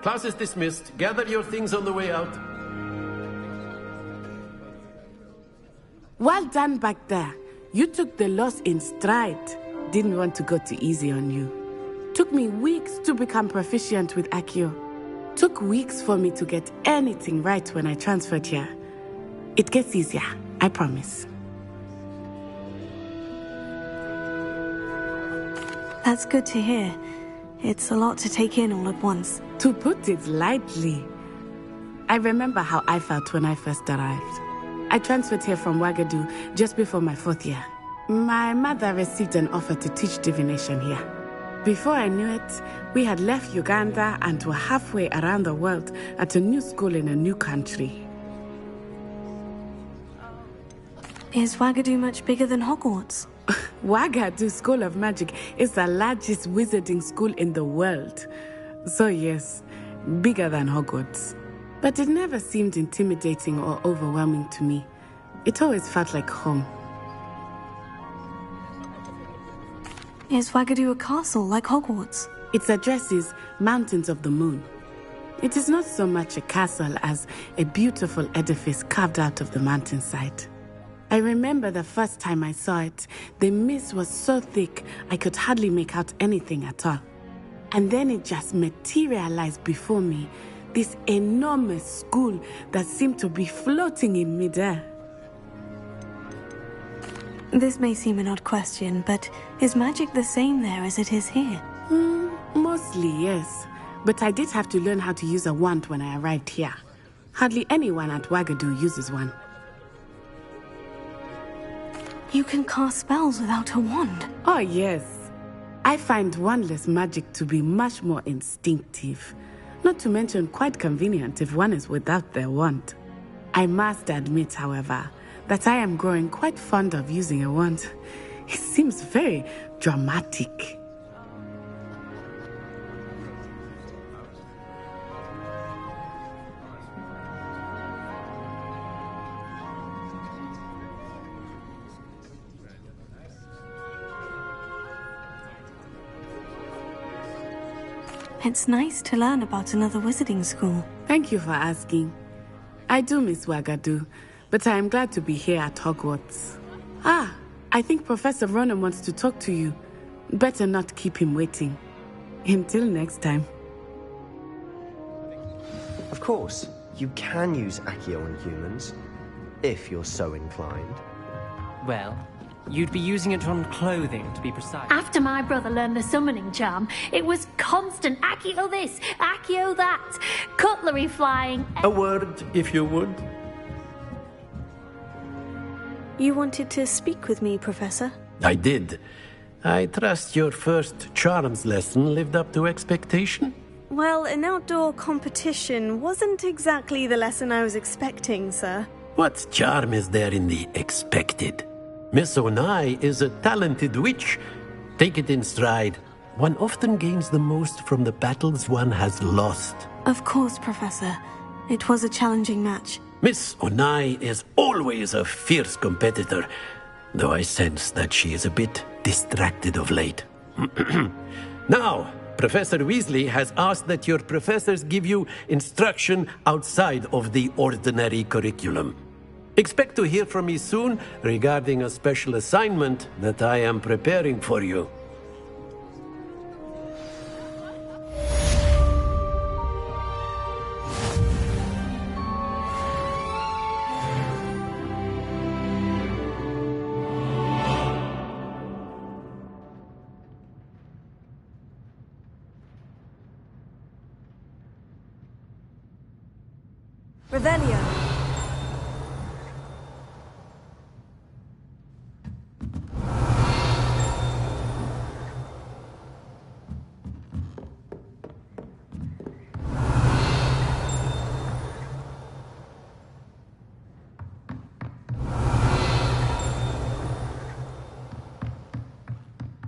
Class is dismissed. Gather your things on the way out. Well done back there. You took the loss in stride. Didn't want to go too easy on you. Took me weeks to become proficient with Accio. Took weeks for me to get anything right when I transferred here. It gets easier, I promise. That's good to hear. It's a lot to take in all at once. To put it lightly, I remember how I felt when I first arrived. I transferred here from Wagadu just before my 4th year. My mother received an offer to teach divination here. Before I knew it, we had left Uganda and were halfway around the world at a new school in a new country. Is Wagadu much bigger than Hogwarts? Wagadu School of Magic is the largest wizarding school in the world. So yes, bigger than Hogwarts. But it never seemed intimidating or overwhelming to me. It always felt like home. Is Wagadu a castle like Hogwarts? Its address is Mountains of the Moon. It is not so much a castle as a beautiful edifice carved out of the mountainside. I remember the first time I saw it, the mist was so thick I could hardly make out anything at all. And then it just materialized before me, this enormous school that seemed to be floating in midair. This may seem an odd question, but is magic the same there as it is here? Mostly, yes. But I did have to learn how to use a wand when I arrived here. Hardly anyone at Wagadu uses one. You can cast spells without a wand? Oh, yes. I find wandless magic to be much more instinctive. Not to mention quite convenient if one is without their wand. I must admit, however, that I am growing quite fond of using a wand. It seems very dramatic. It's nice to learn about another wizarding school. Thank you for asking. I do miss Wagadu, but I am glad to be here at Hogwarts. I think Professor Ronan wants to talk to you. Better not keep him waiting. Until next time. Of course, you can use Accio on humans, if you're so inclined. Well, you'd be using it on clothing, to be precise. After my brother learned the summoning charm, it was constant Accio this, Accio that, cutlery flying. A word, if you would. You wanted to speak with me, Professor? I did. I trust your first charms lesson lived up to expectation? Well, an outdoor competition wasn't exactly the lesson I was expecting, sir. What charm is there in the expected? Miss Onai is a talented witch. Take it in stride. One often gains the most from the battles one has lost. Of course, Professor. It was a challenging match. Miss Onai is always a fierce competitor, though I sense that she is a bit distracted of late. Now, Professor Weasley has asked that your professors give you instruction outside of the ordinary curriculum. Expect to hear from me soon regarding a special assignment that I am preparing for you. Revelio.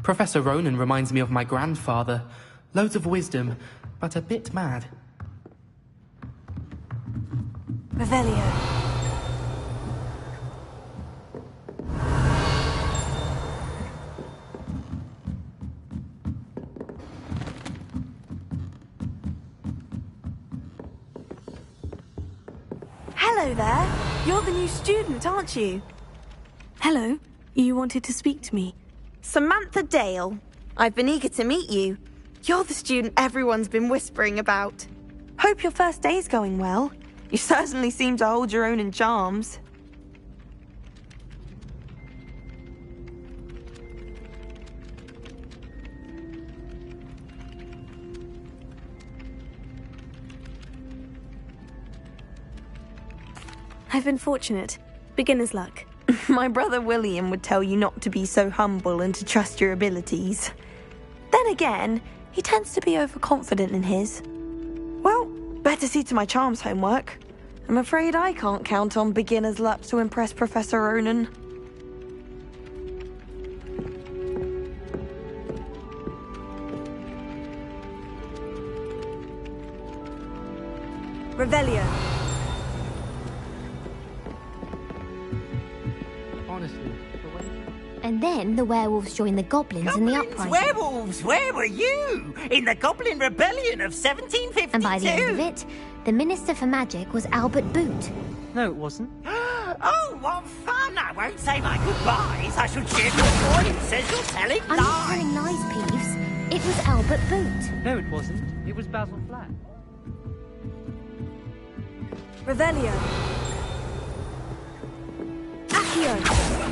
Professor Ronan reminds me of my grandfather. Loads of wisdom, but a bit mad. Revelio. Hello there. You're the new student, aren't you? Hello. You wanted to speak to me. Samantha Dale. I've been eager to meet you. You're the student everyone's been whispering about. Hope your first day's going well. You certainly seem to hold your own in charms. I've been fortunate. Beginner's luck. My brother William would tell you not to be so humble and to trust your abilities. Then again, he tends to be overconfident in his. Well, better see to my charms homework. I'm afraid I can't count on beginner's luck to impress Professor Ronan. Revelio. Honestly, And then the werewolves joined the goblins in the uprising. Werewolves, where were you? In the Goblin Rebellion of 1752? And by the end of it, the Minister for Magic was Albert Boot. No, it wasn't. Oh, what fun! I won't say my goodbyes. I shall cheer your audience as you're telling I'm lies. not telling lies, Peeves. It was Albert Boot. No, it wasn't. It was Basil Flat. Revelio. Accio.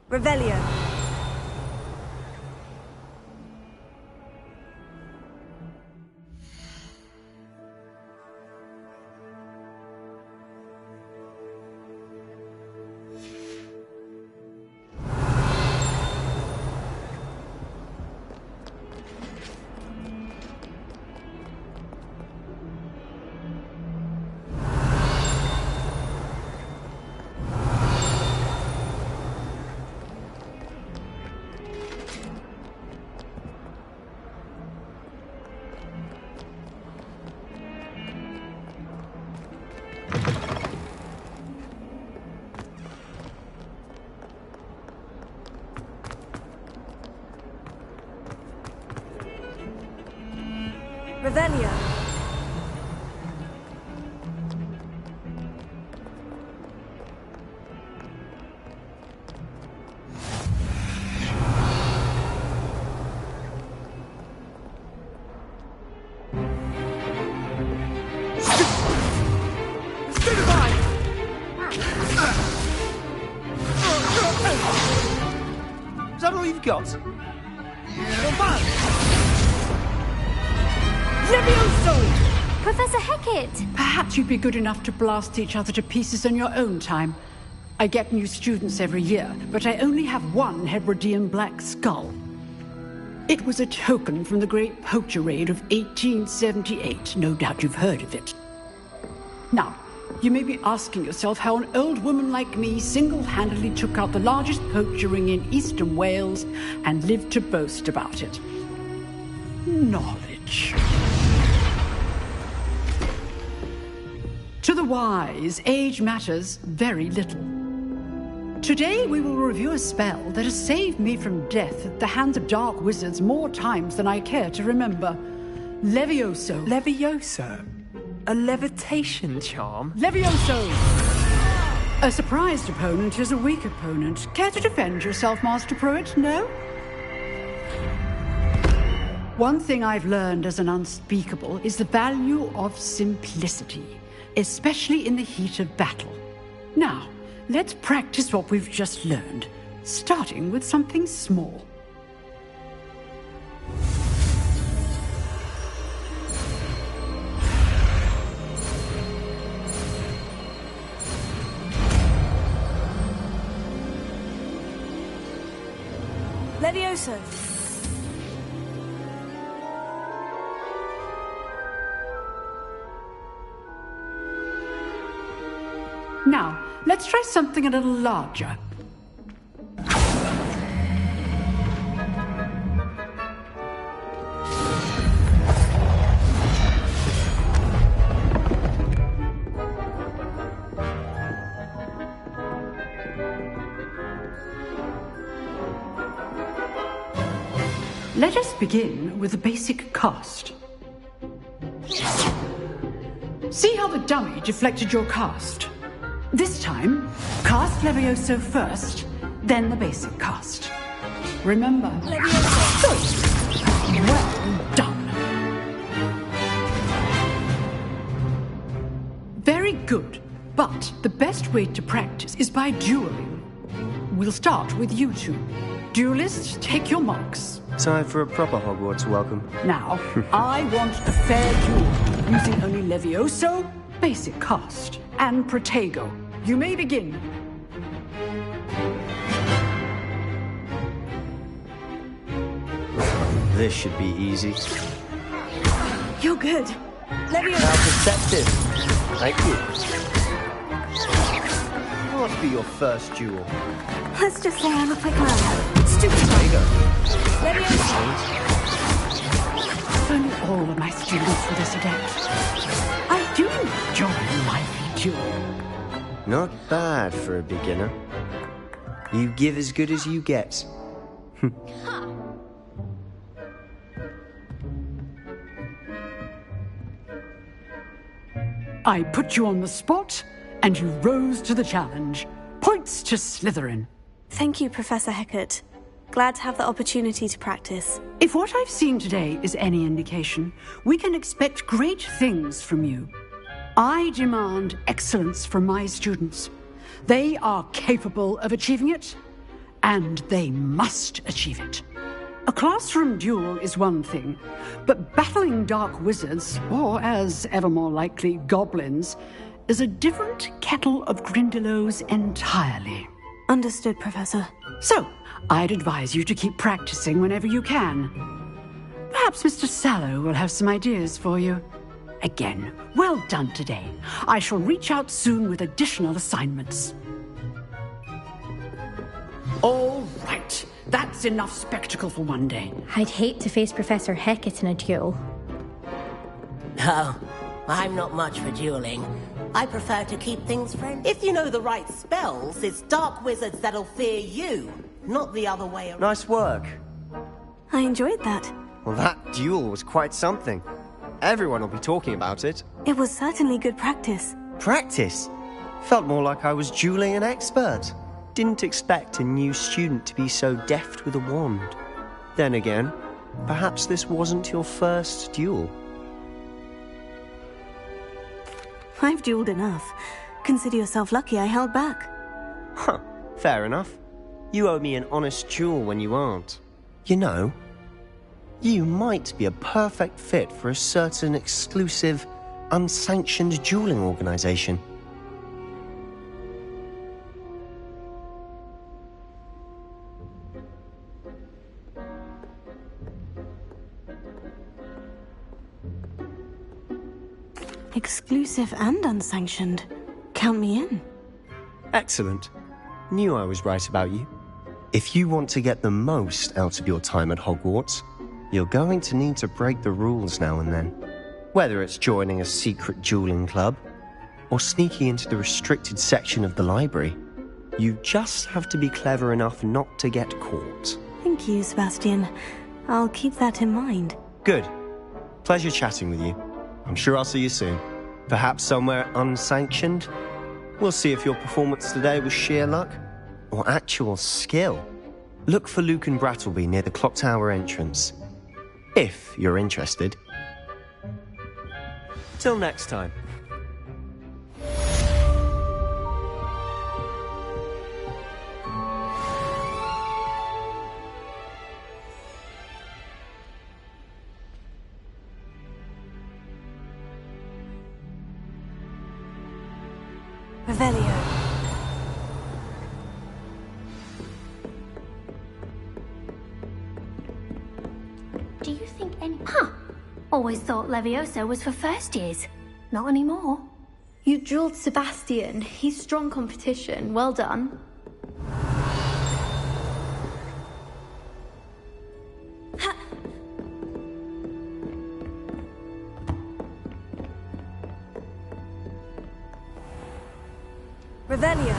Revelio. Revelio. Is that all you've got? Professor Hecat! Perhaps you'd be good enough to blast each other to pieces on your own time. I get new students every year, but I only have one Hebridean black skull. It was a token from the Great Poacher Raid of 1878. No doubt you've heard of it. Now, you may be asking yourself how an old woman like me single-handedly took out the largest poacher ring in eastern Wales and lived to boast about it. Knowledge. To the wise, age matters very little. Today we will review a spell that has saved me from death at the hands of dark wizards more times than I care to remember. Levioso. Levioso? A levitation charm? Levioso! A surprised opponent is a weak opponent. Care to defend yourself, Master Pruitt? No? One thing I've learned as an unspeakable is the value of simplicity, especially in the heat of battle. Now, let's practice what we've just learned, starting with something small. Levioso. Now, let's try something a little larger. Let us begin with the basic cast. See how the dummy deflected your cast? This time, cast Levioso first, then the basic cast. Remember, Levioso. Good. Well done. Very good, but the best way to practice is by dueling. We'll start with you two. Duelists, take your marks. Time for a proper Hogwarts welcome. Now, I want a fair duel, using only Levioso, basic cast, and Protego. You may begin. This should be easy. You're good. Levioso. How perceptive. Thank you. What be your first duel? Let's just say I'm a quick learner. Stupid. There you go. Levioso. If only all of my students were this adept. I do enjoy lively duel. Not bad for a beginner. You give as good as you get. I put you on the spot, and you rose to the challenge. Points to Slytherin. Thank you, Professor Hecat. Glad to have the opportunity to practice. If what I've seen today is any indication, we can expect great things from you. I demand excellence from my students. They are capable of achieving it, and they must achieve it. A classroom duel is one thing, but battling dark wizards, or as ever more likely, goblins, is a different kettle of Grindylows entirely. Understood, Professor. So, I'd advise you to keep practicing whenever you can. Perhaps Mr. Sallow will have some ideas for you. Again, well done today. I shall reach out soon with additional assignments. All right. That's enough spectacle for one day. I'd hate to face Professor Hecat in a duel. Oh, I'm not much for dueling. I prefer to keep things friendly. If you know the right spells, it's dark wizards that'll fear you, not the other way around. Nice work. I enjoyed that. Well, that duel was quite something. Everyone will be talking about it. It was certainly good practice. Practice? Felt more like I was dueling an expert. Didn't expect a new student to be so deft with a wand. Then again, perhaps this wasn't your first duel. I've dueled enough. Consider yourself lucky I held back. Huh, fair enough. You owe me an honest duel when you aren't. You know, you might be a perfect fit for a certain exclusive, unsanctioned dueling organization. Exclusive and unsanctioned. Count me in. Excellent. Knew I was right about you. If you want to get the most out of your time at Hogwarts, you're going to need to break the rules now and then. Whether it's joining a secret dueling club, or sneaking into the restricted section of the library, you just have to be clever enough not to get caught. Thank you, Sebastian. I'll keep that in mind. Good. Pleasure chatting with you. I'm sure I'll see you soon. Perhaps somewhere unsanctioned? We'll see if your performance today was sheer luck or actual skill. Look for Luke and Brattleby near the clock tower entrance, if you're interested. Till next time. Revelio. Do you think any... Huh. Always thought Levioso was for first years. Not anymore. You drilled Sebastian. He's strong competition. Well done. Revelio.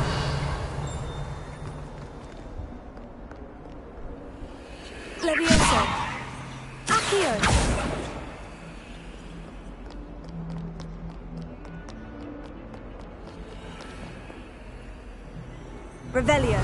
Levioso. Accio. Revelio.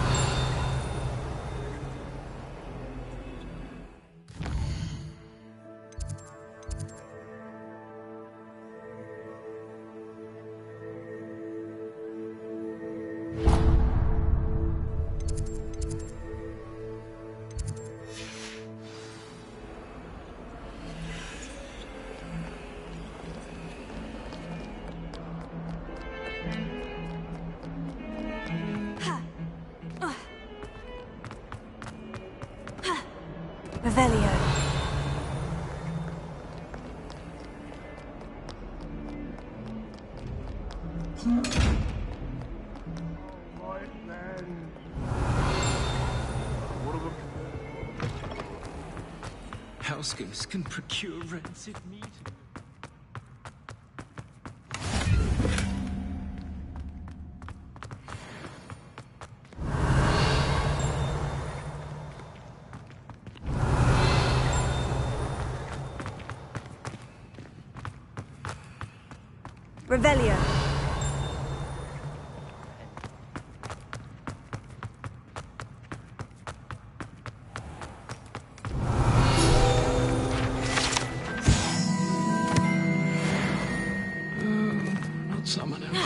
Revelio. Housegoose can procure rancid meat. Revelio. Not someone else.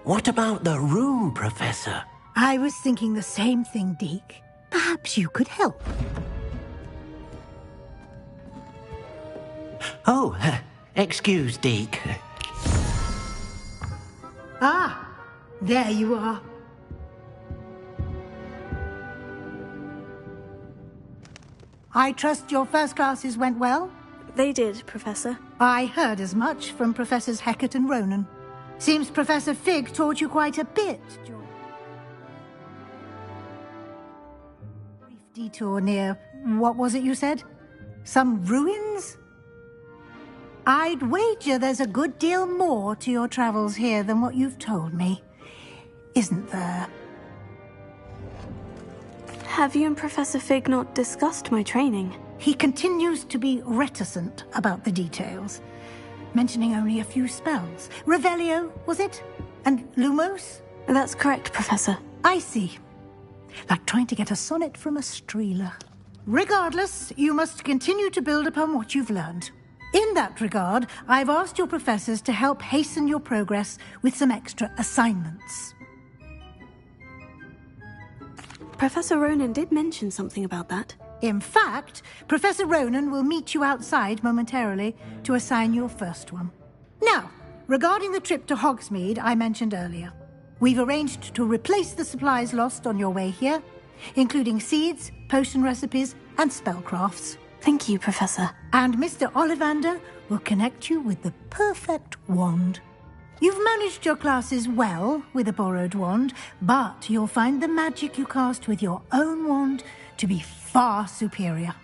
What about the room, Professor? I was thinking the same thing, Deke. Perhaps you could help. Oh, excuse, Deke. Ah, there you are. I trust your first classes went well? They did, Professor. I heard as much from Professors Hecat and Ronan. Seems Professor Fig taught you quite a bit. Brief detour near, what was it you said? Some ruins? I'd wager there's a good deal more to your travels here than what you've told me. Isn't there? Have you and Professor Fig not discussed my training? He continues to be reticent about the details, mentioning only a few spells. Revelio, was it? And Lumos? That's correct, Professor. I see. like trying to get a sonnet from a streeler. Regardless, you must continue to build upon what you've learned. In that regard, I've asked your professors to help hasten your progress with some extra assignments. Professor Ronan did mention something about that. In fact, Professor Ronan will meet you outside momentarily to assign your first one. Now, regarding the trip to Hogsmeade I mentioned earlier, we've arranged to replace the supplies lost on your way here, including seeds, potion recipes, and spellcrafts. Thank you, Professor. And Mr. Ollivander will connect you with the perfect wand. You've managed your classes well with a borrowed wand, but you'll find the magic you cast with your own wand to be far superior.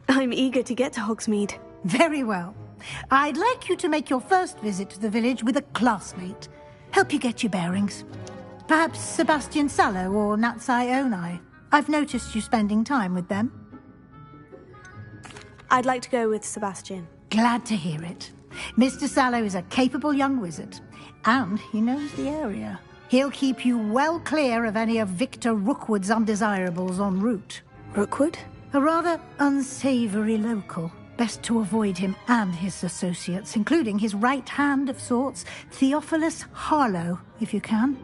I'm eager to get to Hogsmeade. Very well. I'd like you to make your first visit to the village with a classmate. Help you get your bearings. Perhaps Sebastian Sallow or Natsai Onai. I've noticed you spending time with them. I'd like to go with Sebastian. Glad to hear it. Mr. Sallow is a capable young wizard, and he knows the area. He'll keep you well clear of any of Victor Rookwood's undesirables en route. Rookwood? A rather unsavory local. Best to avoid him and his associates, including his right hand of sorts, Theophilus Harlow, if you can.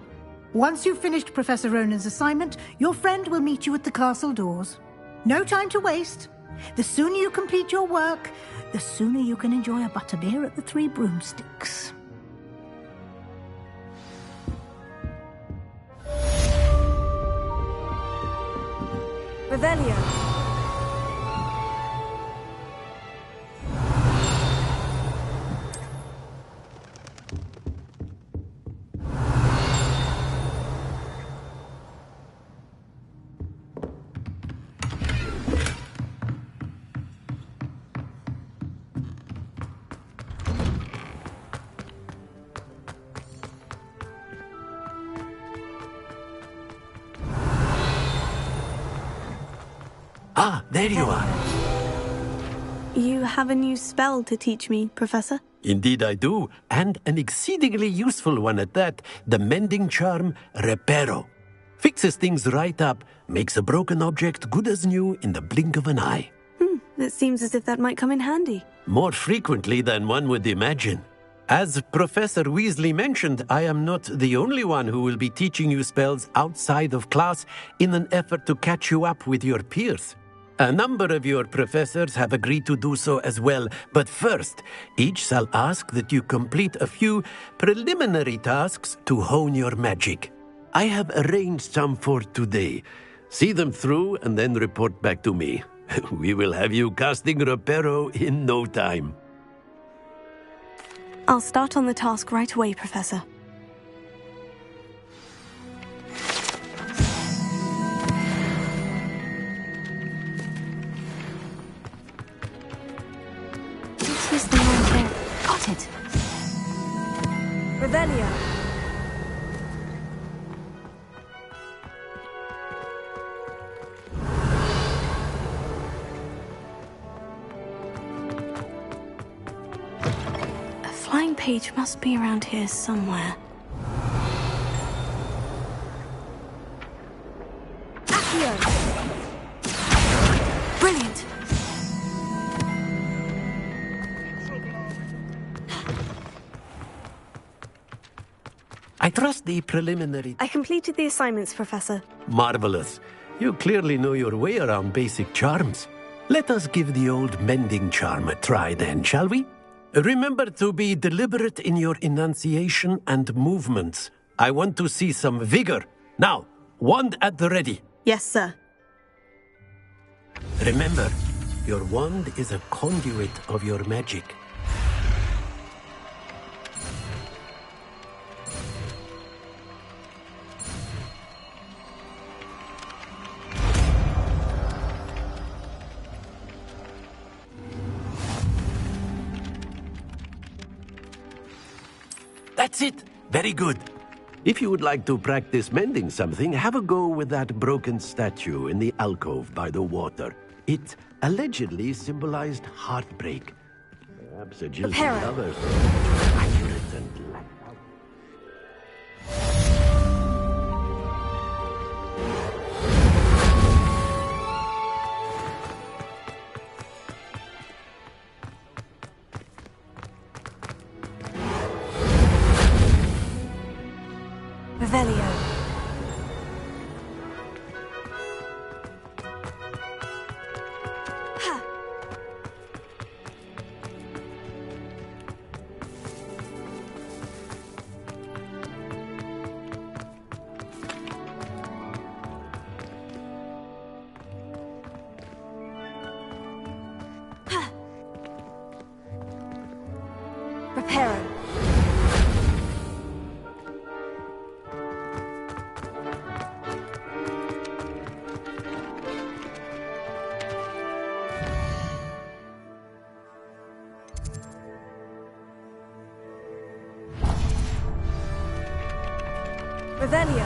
Once you've finished Professor Ronan's assignment, your friend will meet you at the castle doors. No time to waste. The sooner you complete your work, the sooner you can enjoy a butterbeer at the Three Broomsticks. Revelio. Ah, there you are. You have a new spell to teach me, Professor? Indeed I do, and an exceedingly useful one at that. The mending charm, Reparo. Fixes things right up, makes a broken object good as new in the blink of an eye. It seems as if that might come in handy. More frequently than one would imagine. As Professor Weasley mentioned, I am not the only one who will be teaching you spells outside of class in an effort to catch you up with your peers. A number of your professors have agreed to do so as well, but first, each shall ask that you complete a few preliminary tasks to hone your magic. I have arranged some for today. See them through and then report back to me. We will have you casting Reparo in no time. I'll start on the task right away, Professor. This is the one thing. Got it. Revelio. Flying page must be around here somewhere. Accio! Brilliant! I trust the preliminary... I completed the assignments, Professor. Marvelous. You clearly know your way around basic charms. Let us give the old mending charm a try then, shall we? Remember to be deliberate in your enunciation and movements. I want to see some vigor. Now, wand at the ready. Yes, sir. Remember, your wand is a conduit of your magic. That's it. Very good. If you would like to practice mending something, have a go with that broken statue in the alcove by the water. It allegedly symbolized heartbreak. Perhaps a jilted lover. Accurate and lacked out. Reparo. Revelio.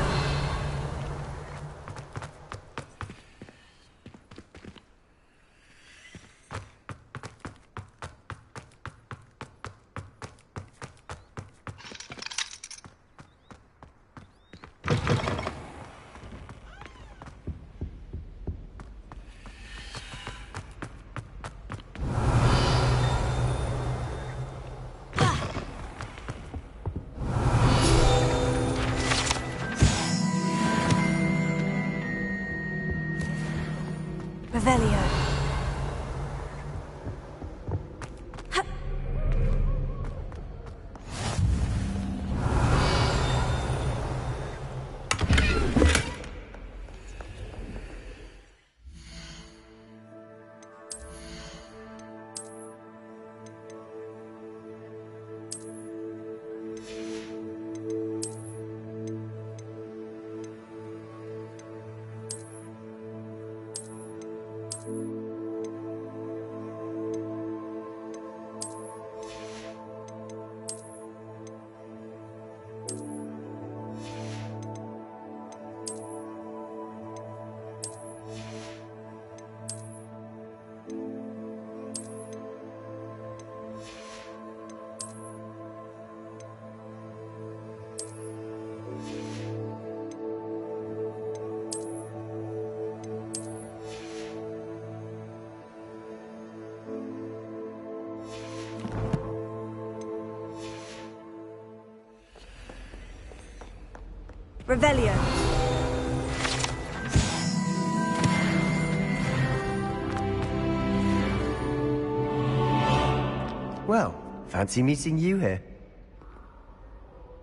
Revelio. Revelio. Well, fancy meeting you here.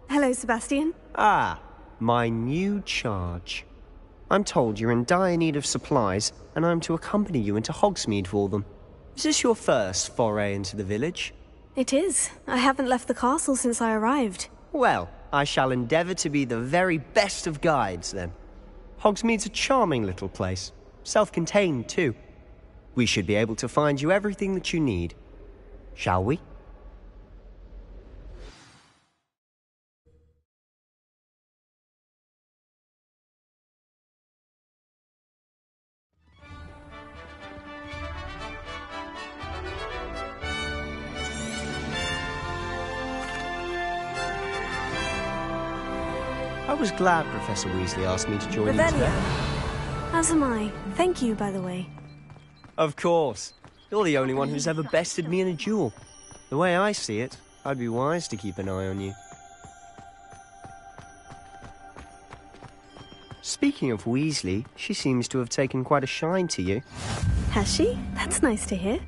Hello, Sebastian. Ah, my new charge. I'm told you're in dire need of supplies, and I'm to accompany you into Hogsmeade for them. Is this your first foray into the village? It is. I haven't left the castle since I arrived. Well, I shall endeavour to be the very best of guides, then. Hogsmeade's a charming little place. Self-contained, too. We should be able to find you everything that you need. Shall we? I was glad Professor Weasley asked me to join you today. As am I. Thank you, by the way. Of course. You're the only one who's ever bested me in a duel. The way I see it, I'd be wise to keep an eye on you. Speaking of Weasley, she seems to have taken quite a shine to you. Has she? That's nice to hear.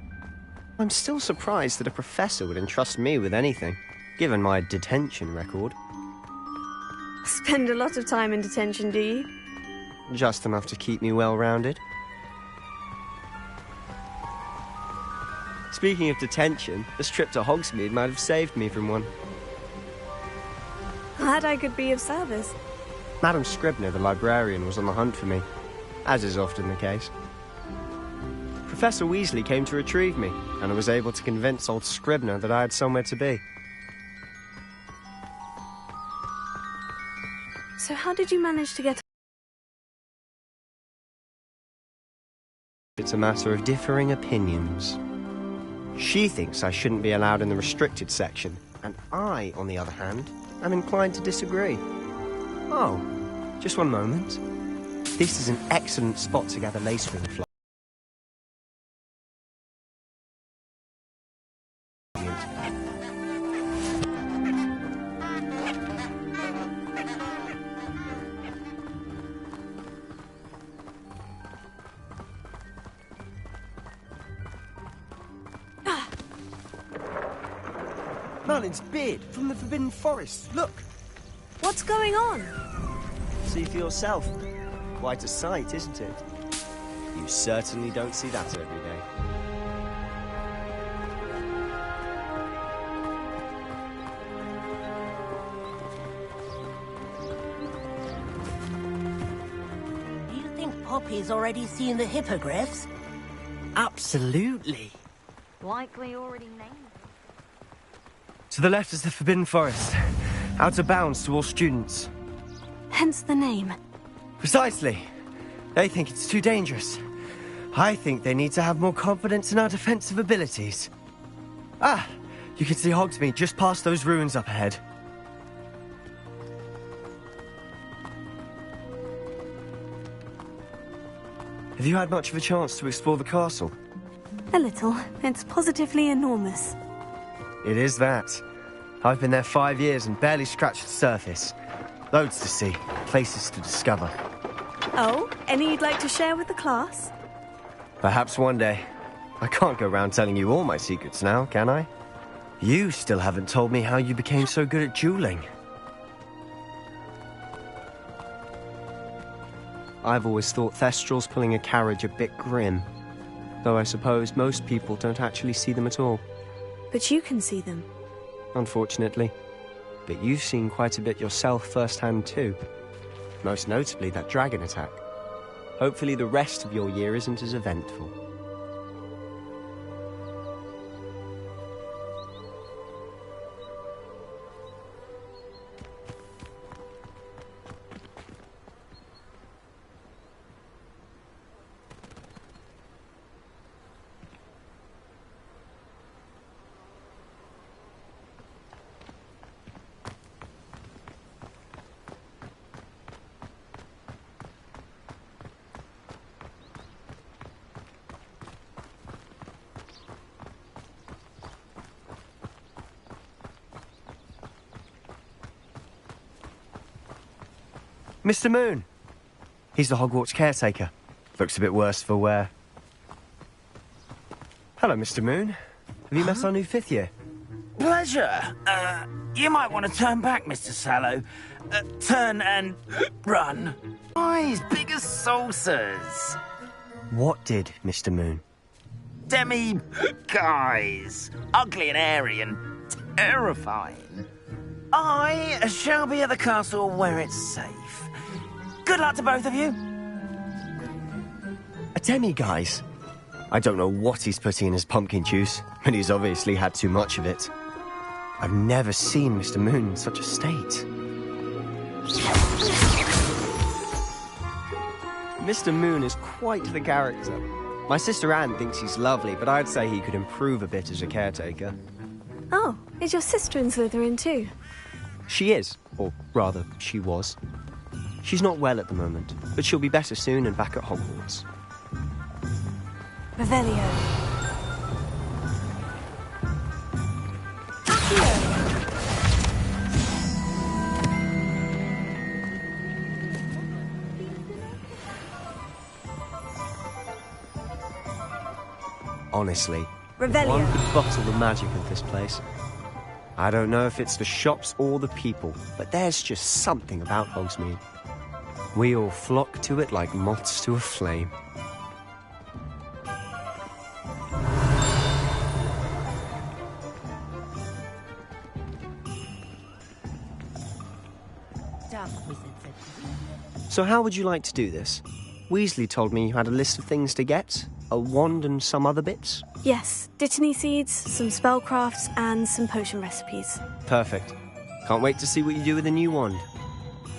I'm still surprised that a professor would entrust me with anything, given my detention record. Spend a lot of time in detention, do you? Just enough to keep me well-rounded. Speaking of detention, this trip to Hogsmeade might have saved me from one. Glad I could be of service. Madam Scribner, the librarian, was on the hunt for me, as is often the case. Professor Weasley came to retrieve me, and I was able to convince old Scribner that I had somewhere to be. So how did you manage to get... It's a matter of differing opinions. She thinks I shouldn't be allowed in the restricted section, and I, on the other hand, am inclined to disagree. Oh, just one moment. This is an excellent spot to gather lacewing flies. Merlin's beard from the Forbidden Forest. Look! What's going on? See for yourself. Quite a sight, isn't it? You certainly don't see that every day. Poppy's already seen the hippogriffs? Absolutely. Likely already named. To the left is the Forbidden Forest. Out of bounds to all students. Hence the name. Precisely. They think it's too dangerous. I think they need to have more confidence in our defensive abilities. Ah, you can see Hogsmeade just past those ruins up ahead. Have you had much of a chance to explore the castle? A little. It's positively enormous. It is that. I've been there 5 years and barely scratched the surface. Loads to see, places to discover. Oh, any you'd like to share with the class? Perhaps one day. I can't go around telling you all my secrets now, can I? You still haven't told me how you became so good at dueling. I've always thought Thestrals pulling a carriage a bit grim. Though I suppose most people don't actually see them at all. But you can see them. Unfortunately. But you've seen quite a bit yourself firsthand too. Most notably that dragon attack. Hopefully the rest of your year isn't as eventful. Mr. Moon. He's the Hogwarts caretaker. Looks a bit worse for wear. Hello, Mr. Moon. Have you met our new 5th year? Pleasure. You might want to turn back, Mr. Sallow. Turn and run. Eyes big as saucers. What did, Mr. Moon? Guys. Ugly and hairy and terrifying. I shall be at the castle where it's safe. Good luck to both of you. A demi-guise? I don't know what he's putting in his pumpkin juice, but he's obviously had too much of it. I've never seen Mr. Moon in such a state. Mr. Moon is quite the character. My sister Anne thinks he's lovely, but I'd say he could improve a bit as a caretaker. Oh, is your sister in Slytherin too? She is, or rather, she was. She's not well at the moment, but she'll be better soon and back at Hogwarts. Revelio. Honestly, Revelio. one could bottle the magic of this place. I don't know if it's the shops or the people, but there's just something about Hogsmeade. We all flock to it like moths to a flame. So how would you like to do this? Weasley told me you had a list of things to get. A wand and some other bits? Yes, Dittany seeds, some spellcrafts, and some potion recipes. Perfect. Can't wait to see what you do with the new wand.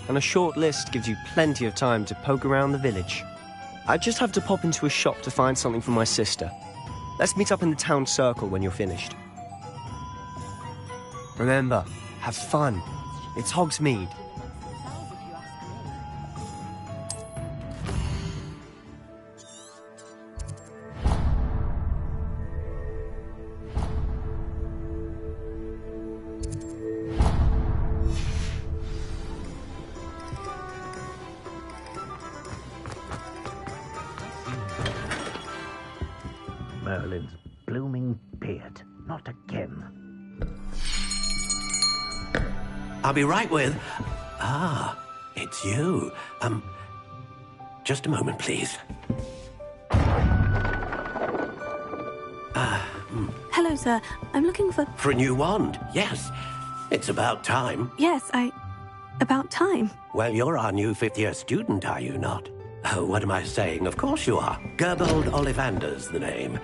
And a short list gives you plenty of time to poke around the village. I just have to pop into a shop to find something for my sister. Let's meet up in the town circle when you're finished. Remember, have fun. It's Hogsmeade. Merlin's blooming beard. Not again. I'll be right with... Ah, it's you. Just a moment, please. Hello, sir. I'm looking for... For a new wand, yes. It's about time. Yes, About time. Well, you're our new 5th-year student, are you not? Oh, what am I saying? Of course you are. Gerbold Ollivander's the name.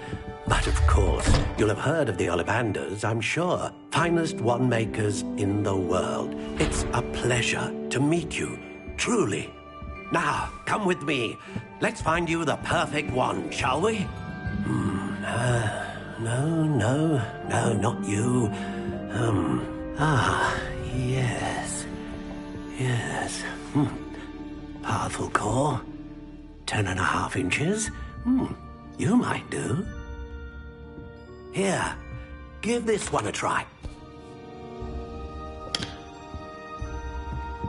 But of course, you'll have heard of the Ollivanders, I'm sure. Finest wand makers in the world. It's a pleasure to meet you, truly. Now, come with me. Let's find you the perfect wand, shall we? No, not you. Yes. Powerful core. 10.5 inches. You might do. Here, give this one a try.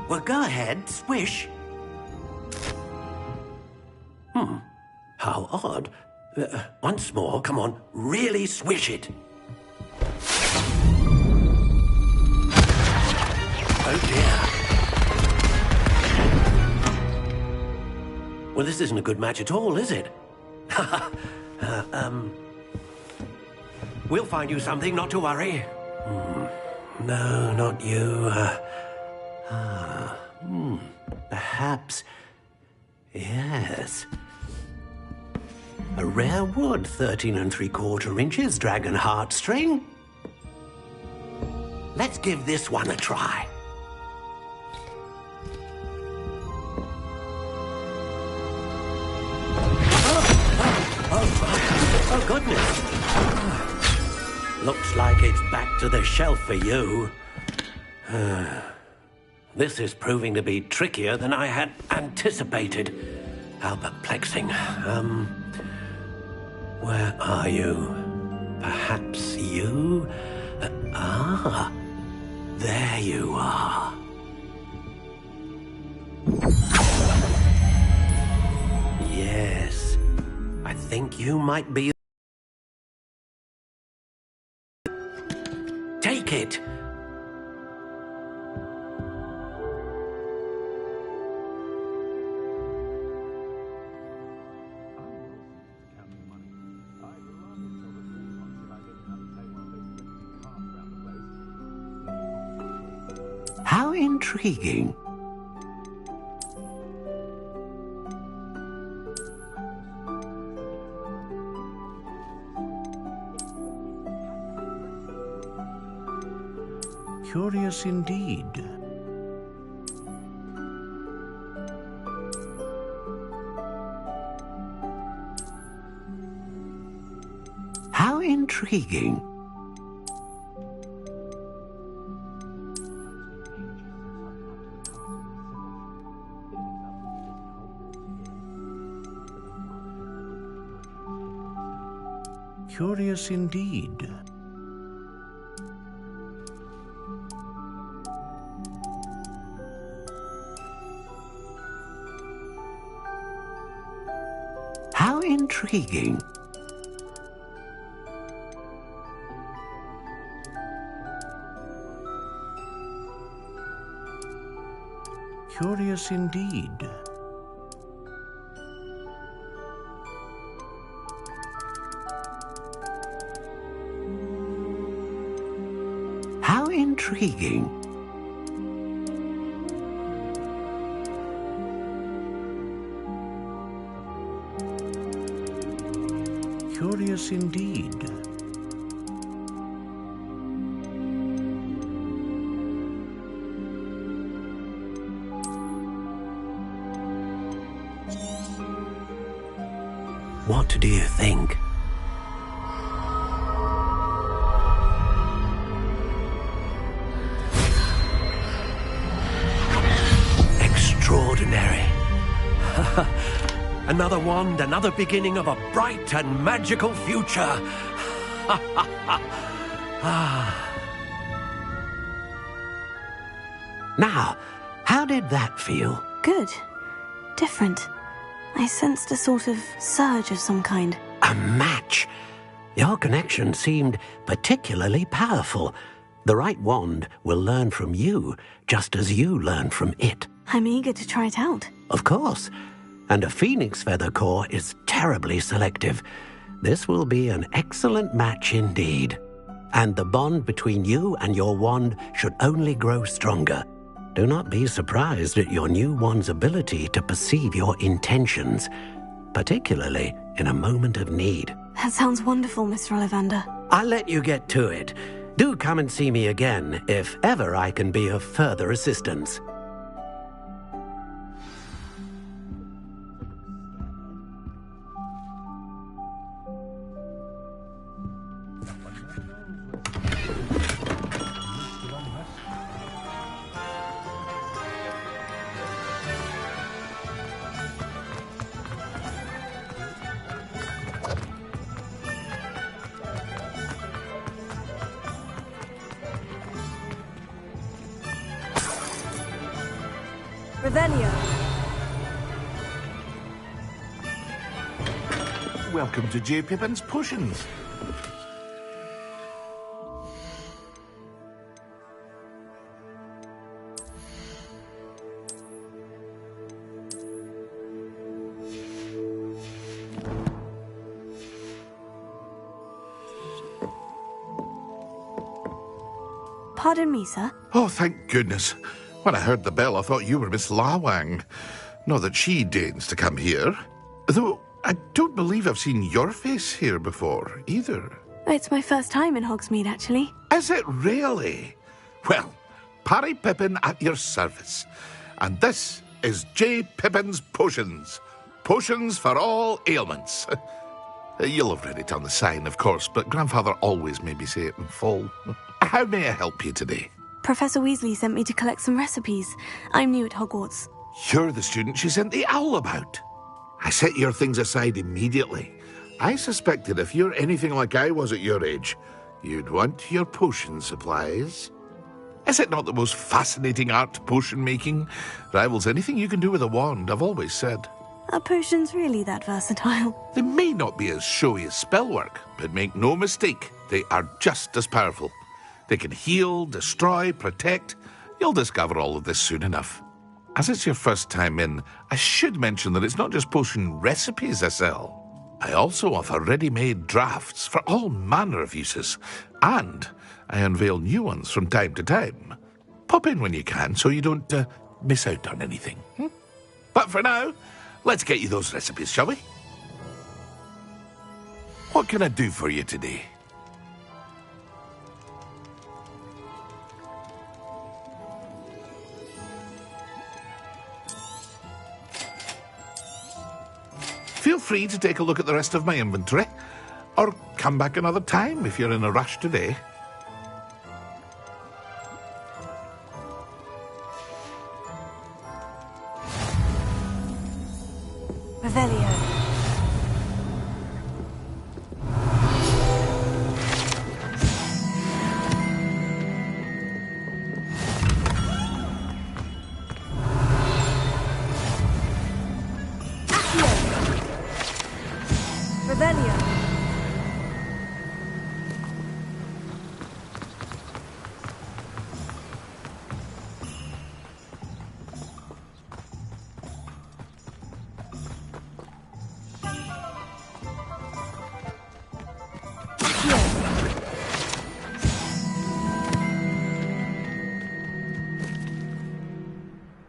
Well, go ahead, swish. How odd. Once more, come on, really swish it. Oh dear. Well, this isn't a good match at all, is it? We'll find you something, not to worry. No, not you. Perhaps. Yes. A rare wood, 13 3/4 inches, dragon heartstring. Let's give this one a try. Oh, goodness. Looks like it's back to the shelf for you. This is proving to be trickier than I had anticipated. How perplexing. Where are you? Perhaps you? There you are. Yes, I think you might be. Take it. How intriguing. Curious indeed. How intriguing. Curious indeed. How intriguing. Curious indeed. How intriguing. Curious indeed. What do you think? Extraordinary. Another wand, another beginning of a bright and magical future. Now, how did that feel? Good. Different. I sensed a sort of surge of some kind. A match. Your connection seemed particularly powerful. The right wand will learn from you, just as you learn from it. I'm eager to try it out. Of course. And a phoenix feather core is terribly selective. This will be an excellent match indeed. And the bond between you and your wand should only grow stronger. Do not be surprised at your new one's ability to perceive your intentions, particularly in a moment of need. That sounds wonderful, Mr. Ollivander. I'll let you get to it. Do come and see me again if ever I can be of further assistance. Revelio. Welcome to J. Pippin's Potions. Pardon me, sir. Oh, thank goodness. When I heard the bell, I thought you were Miss Lawang. Not that she deigns to come here. Though I don't believe I've seen your face here before, either. It's my first time in Hogsmeade, actually. Is it really? Well, Parry Pippin at your service. And this is J. Pippin's Potions. Potions for all ailments. You'll have read it on the sign, of course, but Grandfather always made me say it in full. How may I help you today? Professor Weasley sent me to collect some recipes. I'm new at Hogwarts. You're the student she sent the owl about. I set your things aside immediately. I suspected if you're anything like I was at your age, you'd want your potion supplies. Is it not the most fascinating art, potion making? Rivals anything you can do with a wand, I've always said. Are potions really that versatile? They may not be as showy as spellwork, but make no mistake, they are just as powerful. They can heal, destroy, protect. You'll discover all of this soon enough. As it's your first time in, I should mention that it's not just potion recipes I sell. I also offer ready-made drafts for all manner of uses, and I unveil new ones from time to time. Pop in when you can so you don't miss out on anything. But for now, let's get you those recipes, shall we? What can I do for you today? Feel free to take a look at the rest of my inventory, or come back another time if you're in a rush today. Revelio.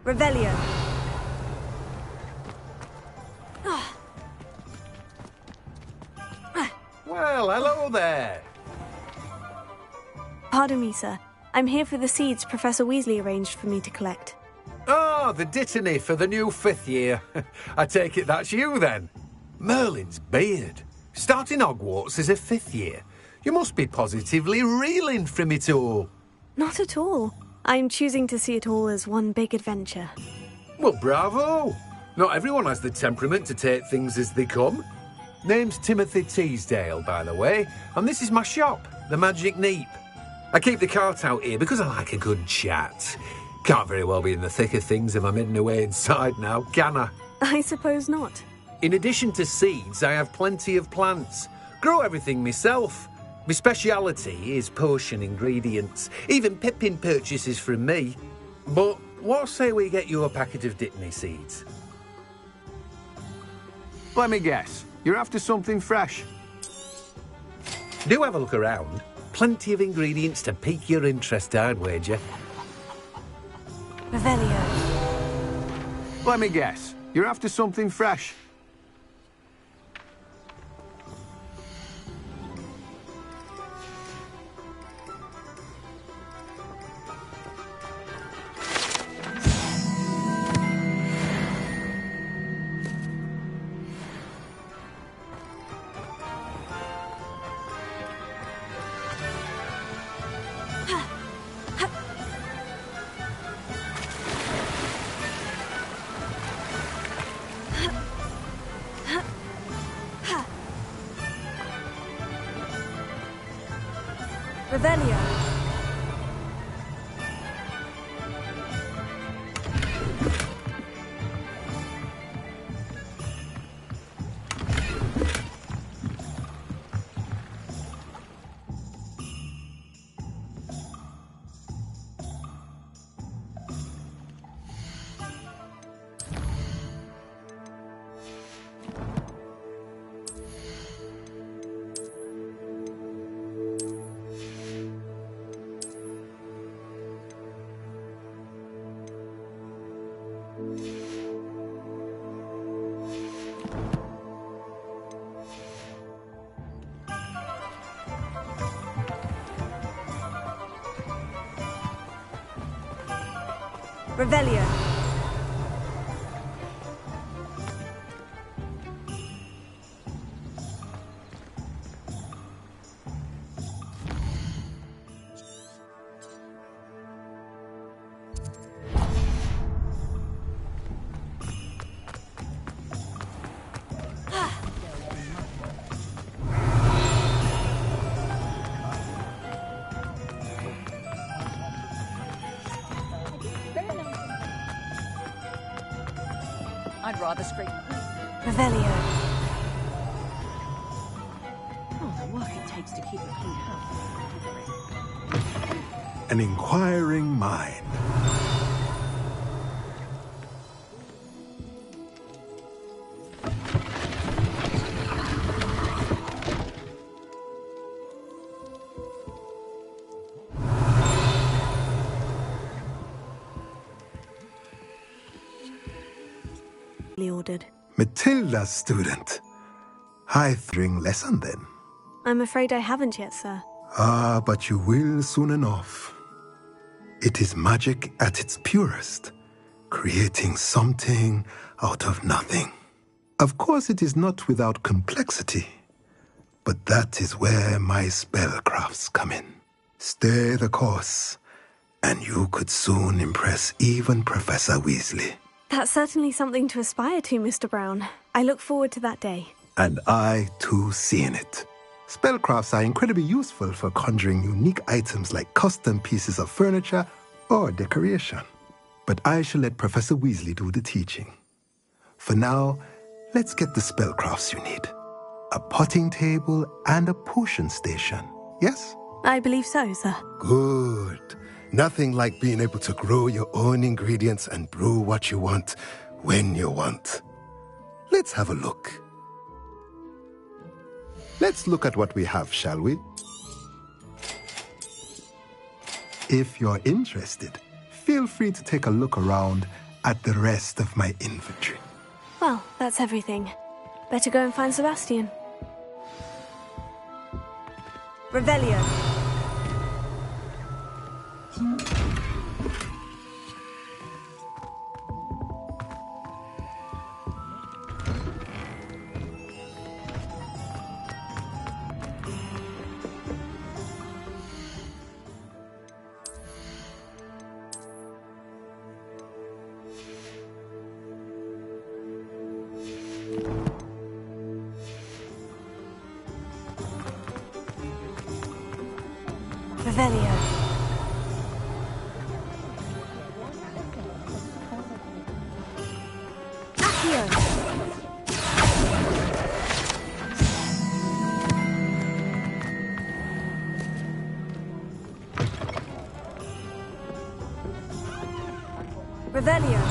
Revelio. Well, hello there. Pardon me, sir. I'm here for the seeds Professor Weasley arranged for me to collect. Oh, the dittany for the new 5th year. I take it that's you, then. Merlin's beard. Starting Hogwarts as a 5th year. You must be positively reeling from it all. Not at all. I'm choosing to see it all as one big adventure. Well, bravo. Not everyone has the temperament to take things as they come. Name's Timothy Teasdale, by the way, and this is my shop, the Magic Neep. I keep the cart out here because I like a good chat. Can't very well be in the thick of things if I'm hidden away inside now, can I? I suppose not. In addition to seeds, I have plenty of plants. Grow everything myself. My speciality is potion ingredients. Even Pippin purchases from me. But what say we get you a packet of Dittany seeds? Let me guess. You're after something fresh. Do have a look around. Plenty of ingredients to pique your interest, I'd wager. Revelio. Let me guess. You're after something fresh. Revelio. Revelio. I'd rather scream. Revelio. Oh, the work it takes to keep a clean house. An inquiring mind. Ordered. Matilda's student. High-thring lesson then. I'm afraid I haven't yet, sir. Ah, but you will soon enough. It is magic at its purest, creating something out of nothing. Of course, it is not without complexity, but that is where my spellcrafts come in. Stay the course, and you could soon impress even Professor Weasley. That's certainly something to aspire to, Mr. Brown. I look forward to that day. And I, too, seeing it. Spellcrafts are incredibly useful for conjuring unique items like custom pieces of furniture or decoration. But I shall let Professor Weasley do the teaching. For now, let's get the spellcrafts you need. A potting table and a potion station, yes? I believe so, sir. Good. Nothing like being able to grow your own ingredients and brew what you want, when you want. Let's have a look. Let's look at what we have, shall we? If you're interested, feel free to take a look around at the rest of my inventory. Well, that's everything. Better go and find Sebastian. Revelio. Revelio. Revelio.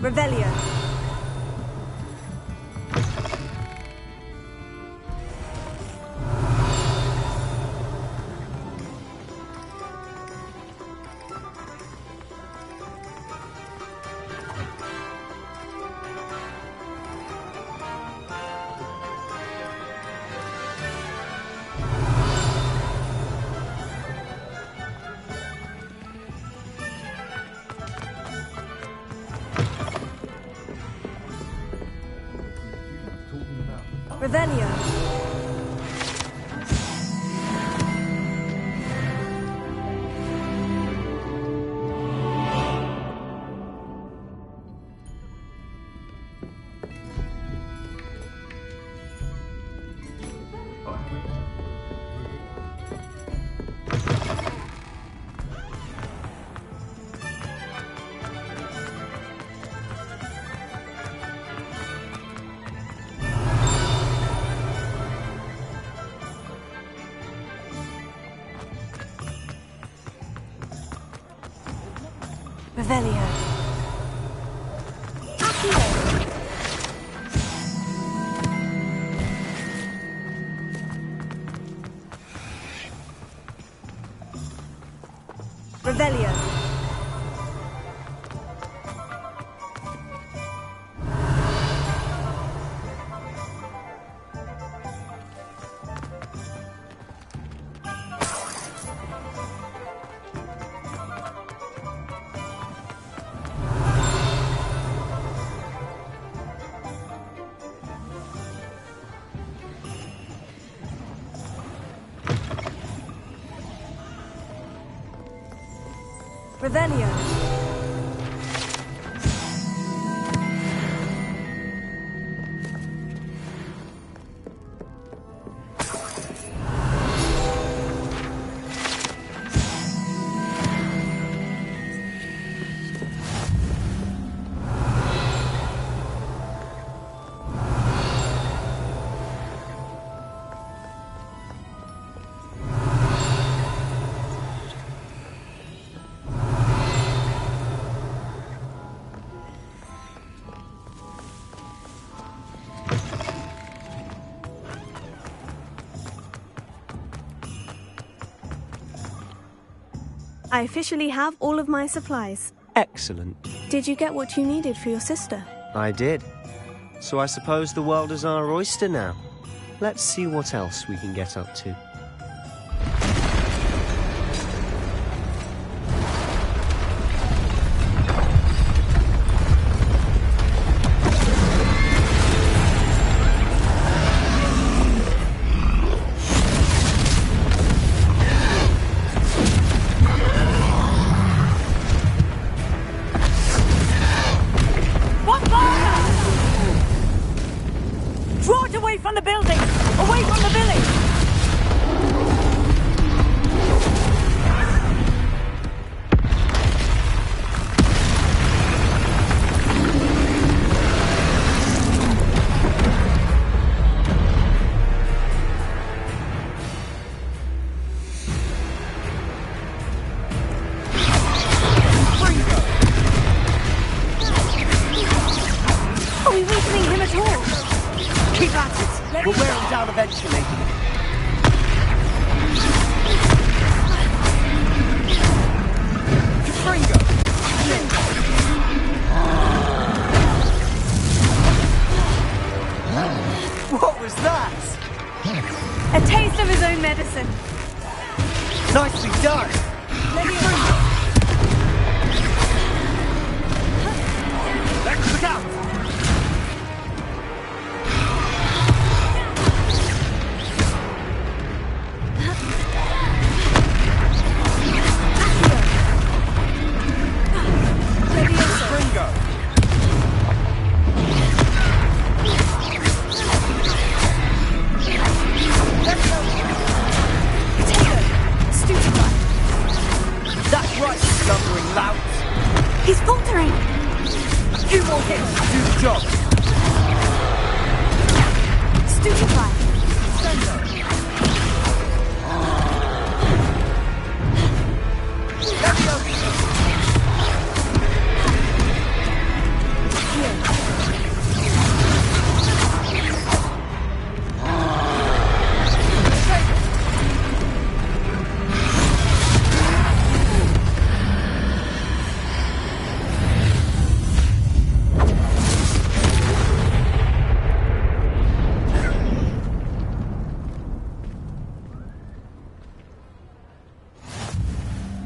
Revelio. Revelio. Revelio. Revelio. Revelio. I officially have all of my supplies. Excellent. Did you get what you needed for your sister? I did. So I suppose the world is our oyster now. Let's see what else we can get up to. We'll wear him down eventually. What was that? A taste of his own medicine. Nicely done. Look out! He's faltering! A few more hits to do the job. Stupefy!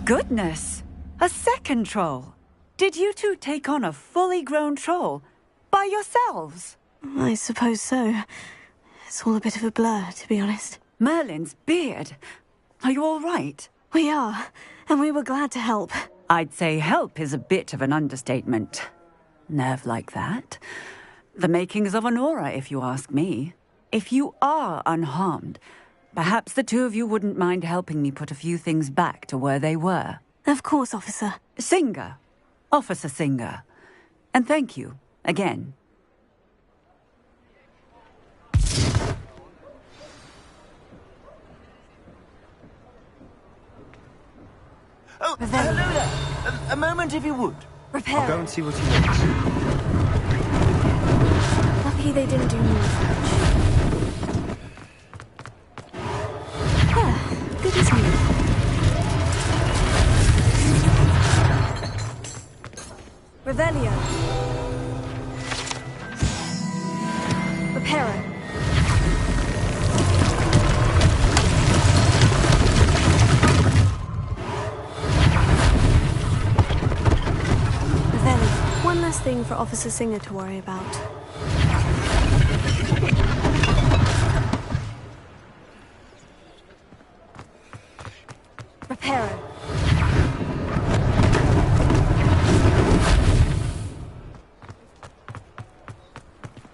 Goodness! A second troll! Did you two take on a fully grown troll? By yourselves? I suppose so. It's all a bit of a blur, to be honest. Merlin's beard. Are you all right? We are, and we were glad to help. I'd say help is a bit of an understatement. Nerve like that. The makings of an aura, if you ask me. If you are unharmed, perhaps the two of you wouldn't mind helping me put a few things back to where they were. Of course, officer. Singer. Officer Singer. And thank you, again. Oh, hello there. A moment, if you would. Repair. I'll go and see what he wants. Lucky they didn't do more search. Good as new. Revelio. Reparo. One last thing for Officer Singer to worry about. Reparo.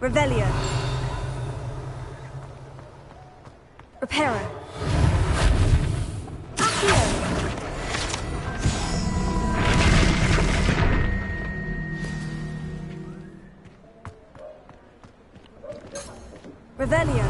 Revelio. Reparo. Accio. Revelio.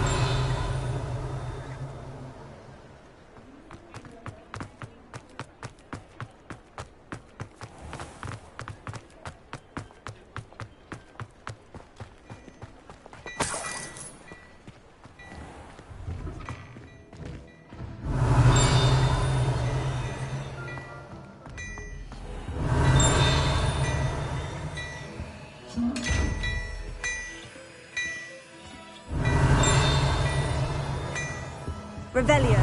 Revelio.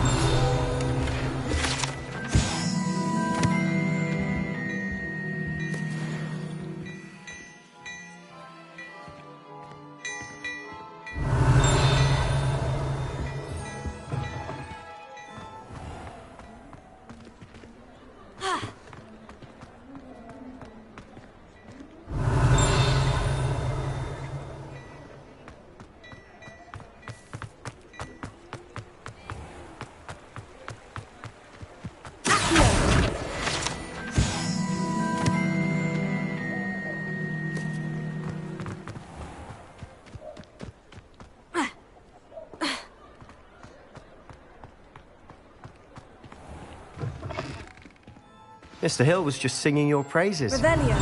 Mr. Hill was just singing your praises. Revelio.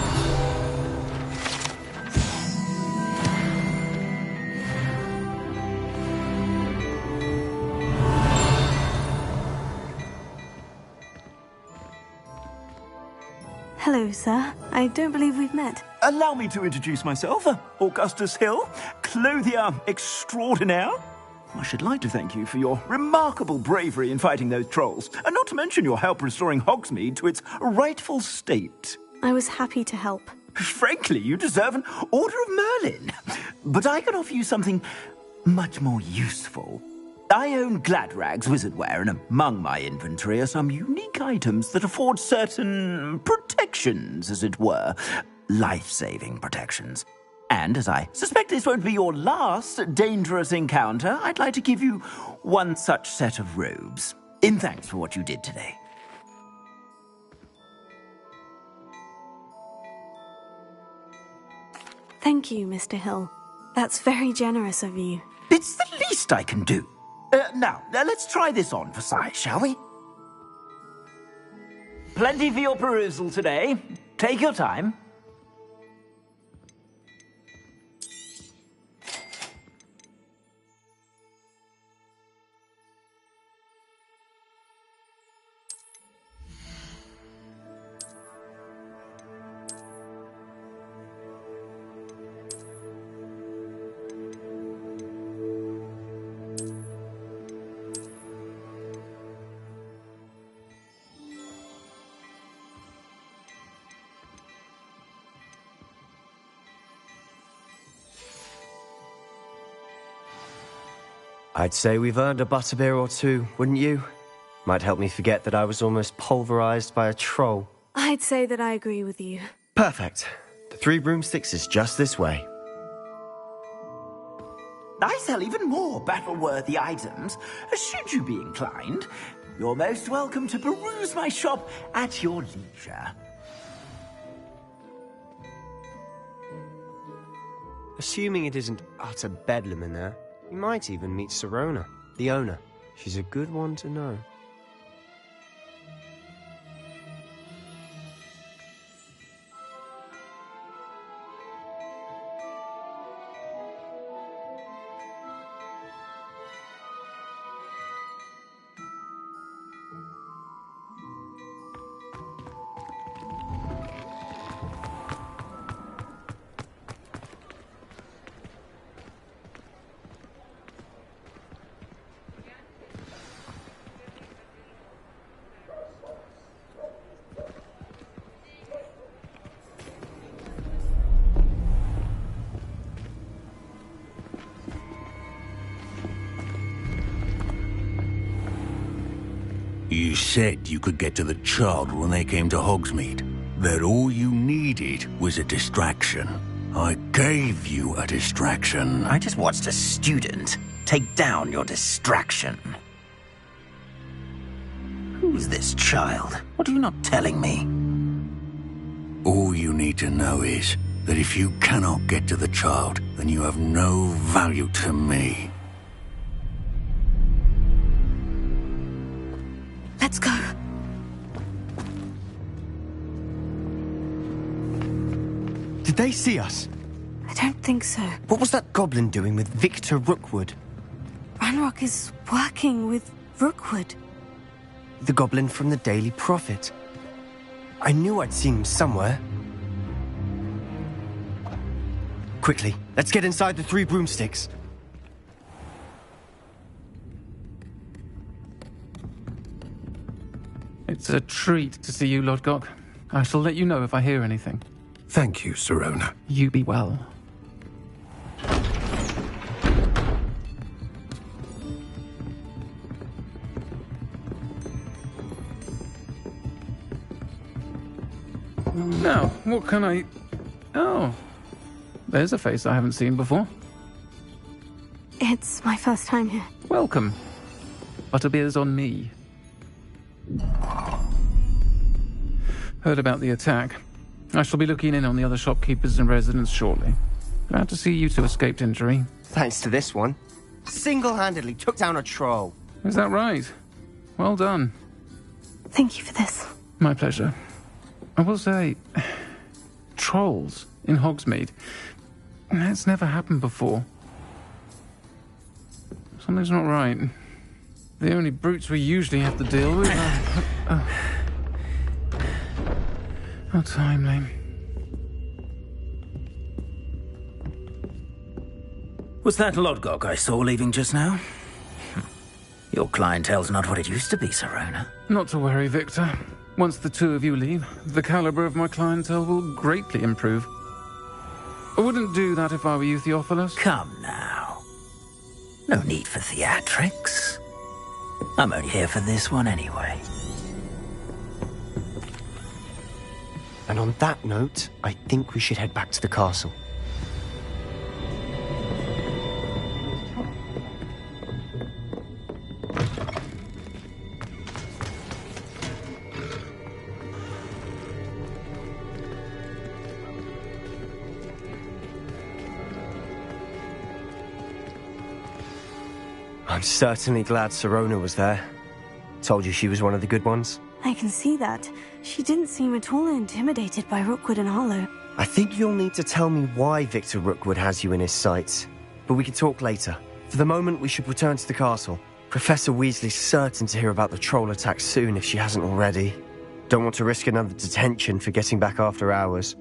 Hello, sir. I don't believe we've met. Allow me to introduce myself, Augustus Hill, clothier extraordinaire. I should like to thank you for your remarkable bravery in fighting those trolls, and not to mention your help restoring Hogsmeade to its rightful state. I was happy to help. Frankly, you deserve an Order of Merlin. But I can offer you something much more useful. I own Gladrag's wizardware, and among my inventory are some unique items that afford certain protections, as it were. Life-saving protections. And as I suspect this won't be your last dangerous encounter, I'd like to give you one such set of robes, in thanks for what you did today. Thank you, Mr. Hill. That's very generous of you. It's the least I can do. Now, let's try this on for size, shall we? Plenty for your perusal today. Take your time. I'd say we've earned a butterbeer or two, wouldn't you? Might help me forget that I was almost pulverized by a troll. I'd say that I agree with you. Perfect. The 3 broomsticks is just this way. I sell even more battle-worthy items. Should you be inclined, you're most welcome to peruse my shop at your leisure. Assuming it isn't utter bedlam in there, you might even meet Sirona, the owner. She's a good one to know. You said you could get to the child when they came to Hogsmeade. That all you needed was a distraction. I gave you a distraction. I just watched a student take down your distraction. Who's this child? What are you not telling me? All you need to know is that if you cannot get to the child, then you have no value to me. Let's go. Did they see us? I don't think so. What was that goblin doing with Victor Rookwood? Ranrock is working with Rookwood. The goblin from the Daily Prophet. I knew I'd seen him somewhere. Quickly, let's get inside the 3 broomsticks. It's a treat to see you, Lodgok. I shall let you know if I hear anything. Thank you, Sirona. You be well. Now, what can I... Oh, there's a face I haven't seen before. It's my first time here. Welcome. Butterbeer's on me. Heard about the attack. I shall be looking in on the other shopkeepers and residents shortly. Glad to see you two escaped injury. Thanks to this one. Single-handedly took down a troll. Is that right? Well done. Thank you for this. My pleasure. I will say, trolls in Hogsmeade. That's never happened before. Something's not right. The only brutes we usually have to deal with are... How timely. Was that Lodgok I saw leaving just now? Your clientele's not what it used to be, Sirona. Not to worry, Victor. Once the 2 of you leave, the caliber of my clientele will greatly improve. I wouldn't do that if I were you, Theophilus. Come now. No need for theatrics. I'm only here for this one anyway. And on that note, I think we should head back to the castle. I'm certainly glad Sirona was there. Told you she was one of the good ones. I can see that. She didn't seem at all intimidated by Rookwood and Harlow. I think you'll need to tell me why Victor Rookwood has you in his sights. But we can talk later. For the moment, we should return to the castle. Professor Weasley's certain to hear about the troll attack soon if she hasn't already. Don't want to risk another detention for getting back after hours.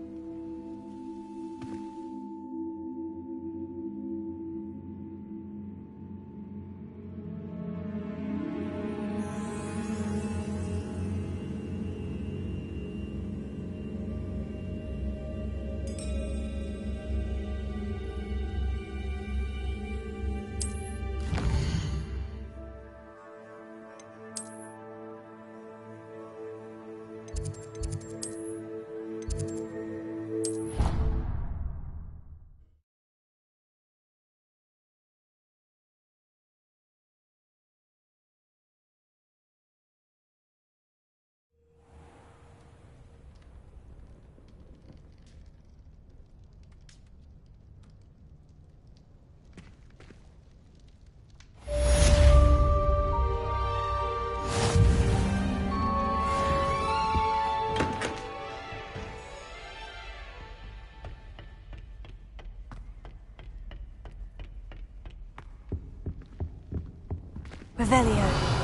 Revelio.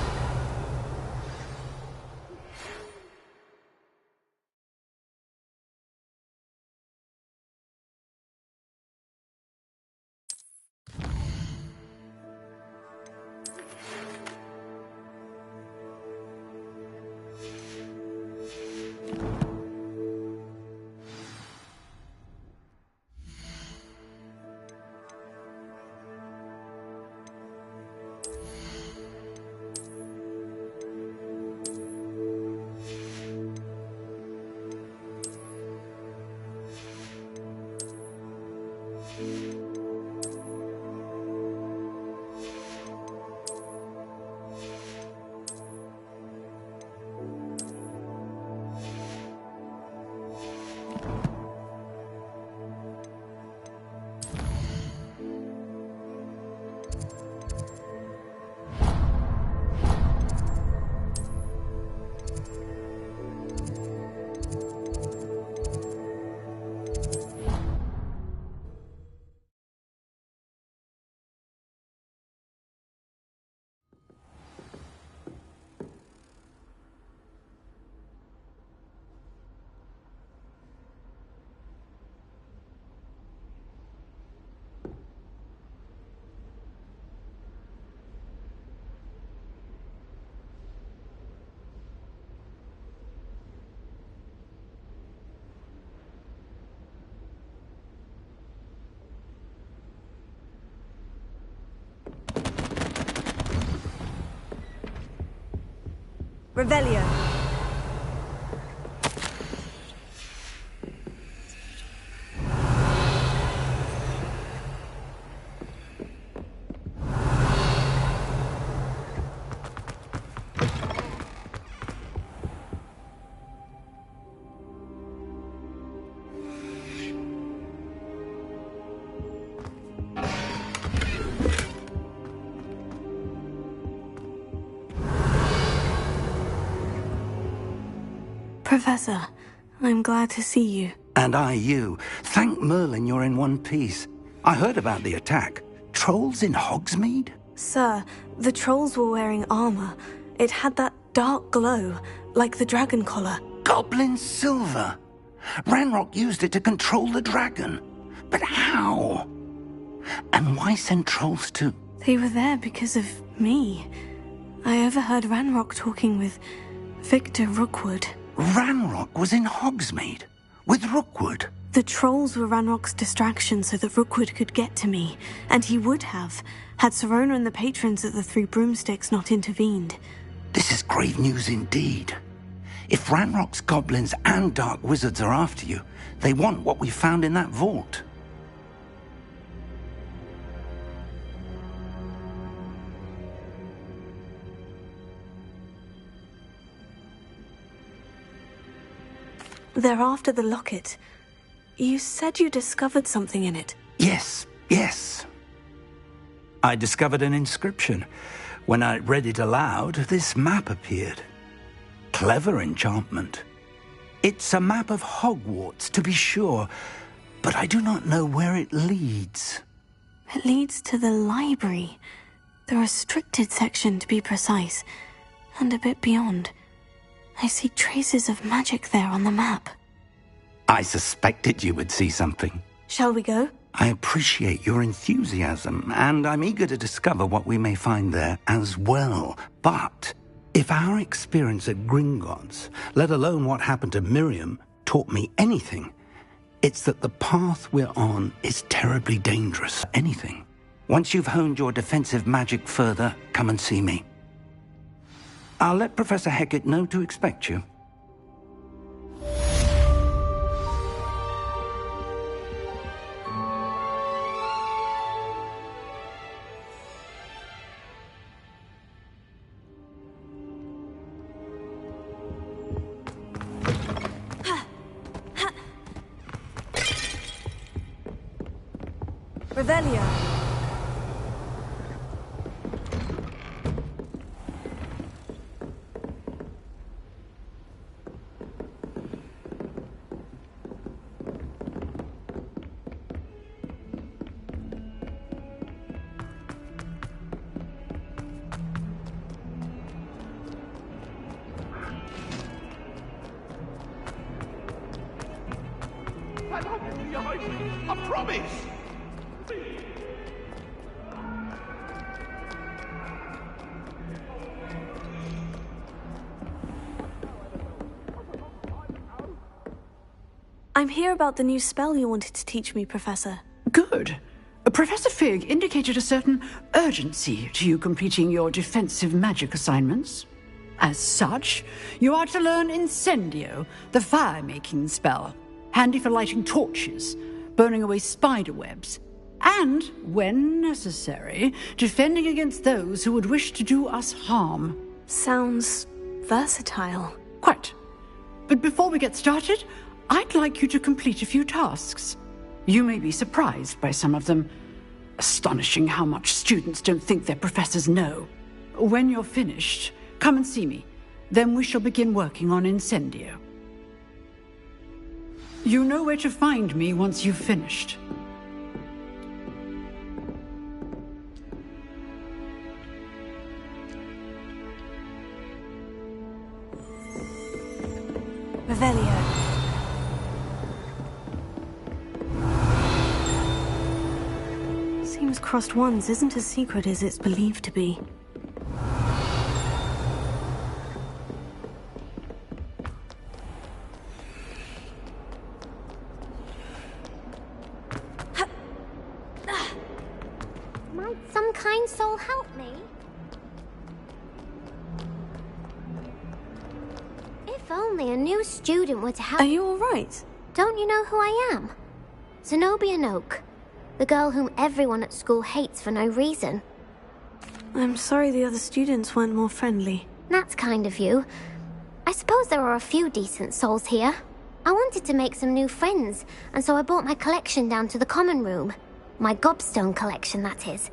Revelio. Professor, I'm glad to see you. And I you. Thank Merlin you're in one piece. I heard about the attack. Trolls in Hogsmeade? Sir, the trolls were wearing armor. It had that dark glow, like the dragon collar. Goblin silver! Ranrock used it to control the dragon. But how? And why send trolls to... They were there because of me. I overheard Ranrock talking with Victor Rookwood. Ranrock was in Hogsmeade? With Rookwood? The trolls were Ranrock's distraction so that Rookwood could get to me. And he would have, had Sirona and the patrons at the Three Broomsticks not intervened. This is grave news indeed. If Ranrock's goblins and dark wizards are after you, they want what we found in that vault. They're after the locket. You said you discovered something in it. Yes. I discovered an inscription. When I read it aloud, this map appeared. Clever enchantment. It's a map of Hogwarts, to be sure, but I do not know where it leads. It leads to the library. The restricted section, to be precise, and a bit beyond. I see traces of magic there on the map. I suspected you would see something. Shall we go? I appreciate your enthusiasm, and I'm eager to discover what we may find there as well. But if our experience at Gringotts, let alone what happened to Miriam, taught me anything, it's that the path we're on is terribly dangerous. Anything. Once you've honed your defensive magic further, come and see me. I'll let Professor Hecat know to expect you. Revelio. I promise! I'm here about the new spell you wanted to teach me, Professor. Good. Professor Fig indicated a certain urgency to you completing your defensive magic assignments. As such, you are to learn Incendio, the fire-making spell, handy for lighting torches, burning away spider webs, and, when necessary, defending against those who would wish to do us harm. Sounds versatile. Quite. But before we get started, I'd like you to complete a few tasks. You may be surprised by some of them. Astonishing how much students don't think their professors know. When you're finished, come and see me. Then we shall begin working on Incendio. You know where to find me once you've finished. Revelio. Seems crossed ones isn't as secret as it's believed to be. Might some kind soul help me? If only a new student were to help. Are you all right? Don't you know who I am? Zenobia Noak, the girl whom everyone at school hates for no reason. I'm sorry the other students weren't more friendly. That's kind of you. I suppose there are a few decent souls here. I wanted to make some new friends, and so I brought my collection down to the common room. My gobstone collection, that is.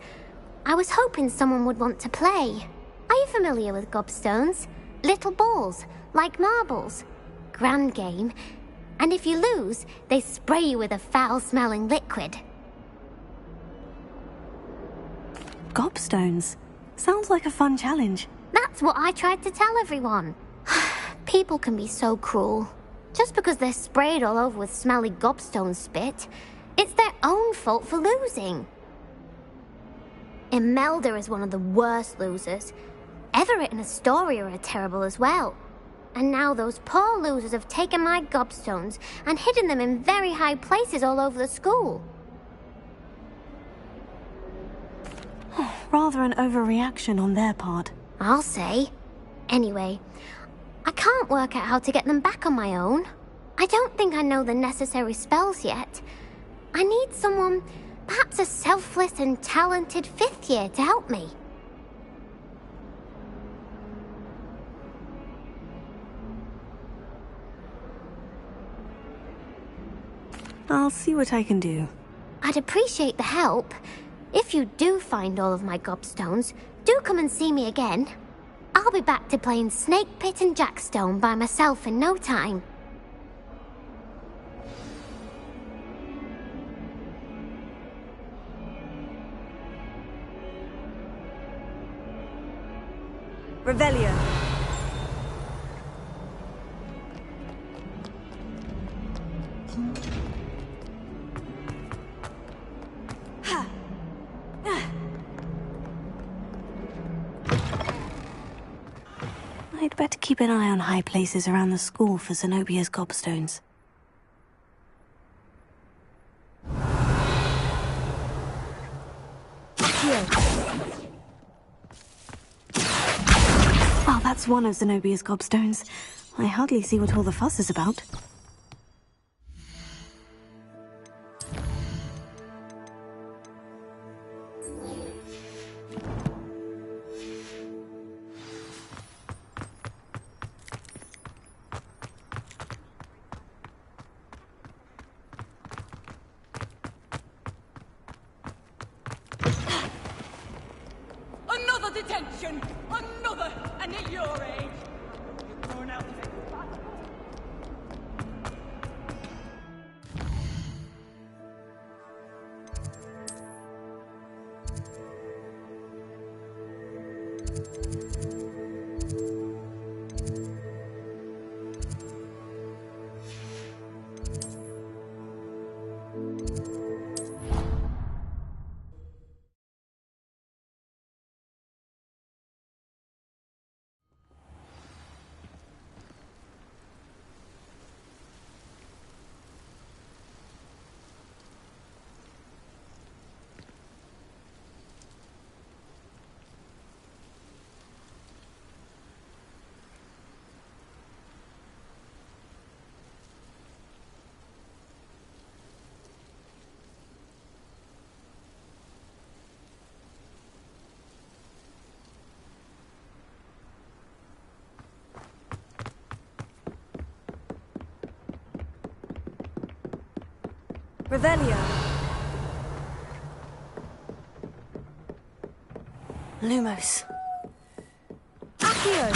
I was hoping someone would want to play. Are you familiar with gobstones? Little balls, like marbles. Grand game. And if you lose, they spray you with a foul-smelling liquid. Gobstones? Sounds like a fun challenge. That's what I tried to tell everyone. People can be so cruel. Just because they're sprayed all over with smelly gobstone spit, it's their own fault for losing. Imelda is one of the worst losers. Everett and Astoria are terrible as well. And now those poor losers have taken my gobstones and hidden them in very high places all over the school. Rather an overreaction on their part. I'll say. Anyway, I can't work out how to get them back on my own. I don't think I know the necessary spells yet. I need someone, perhaps a selfless and talented fifth year to help me. I'll see what I can do. I'd appreciate the help. If you do find all of my gobstones, do come and see me again. I'll be back to playing Snake Pit and Jackstone by myself in no time. Revelio. I'd better keep an eye on high places around the school for Zenobia's gobstones. Well, that's one of Zenobia's gobstones. I hardly see what all the fuss is about. Revelio. Lumos. Accio.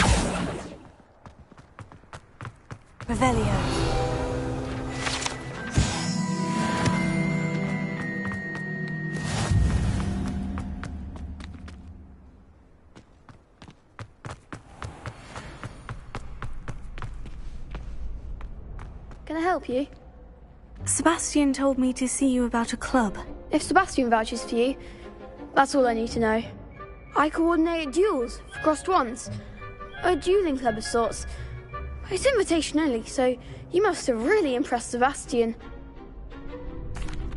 Revelio. Can I help you? Sebastian told me to see you about a club. If Sebastian vouches for you, that's all I need to know. I coordinate duels for crossed wands. A dueling club of sorts. It's invitation only, so you must have really impressed Sebastian.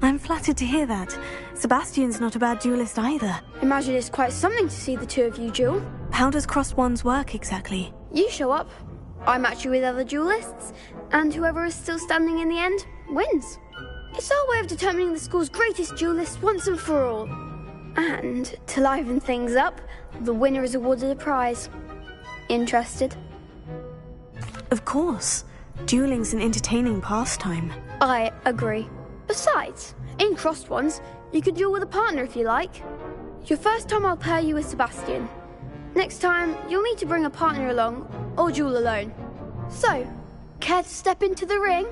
I'm flattered to hear that. Sebastian's not a bad duelist either. Imagine it's quite something to see the two of you duel. How does crossed wands work exactly? You show up, I match you with other duelists, and whoever is still standing in the end wins. It's our way of determining the school's greatest duelist once and for all. And to liven things up, the winner is awarded a prize. Interested? Of course. Dueling's an entertaining pastime. I agree. Besides, in crossed ones, you can duel with a partner if you like. Your first time I'll pair you with Sebastian. Next time, you'll need to bring a partner along, or duel alone. So, care to step into the ring?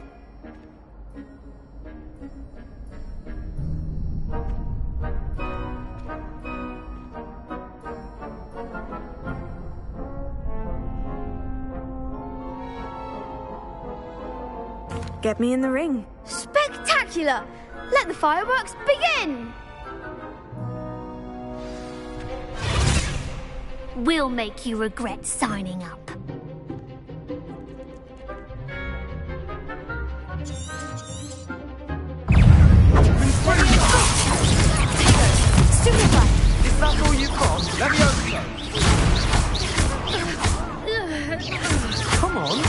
Get me in the ring. Spectacular! Let the fireworks begin! We'll make you regret signing up. Stupefy! Is that all you've got? Let me open. Come on.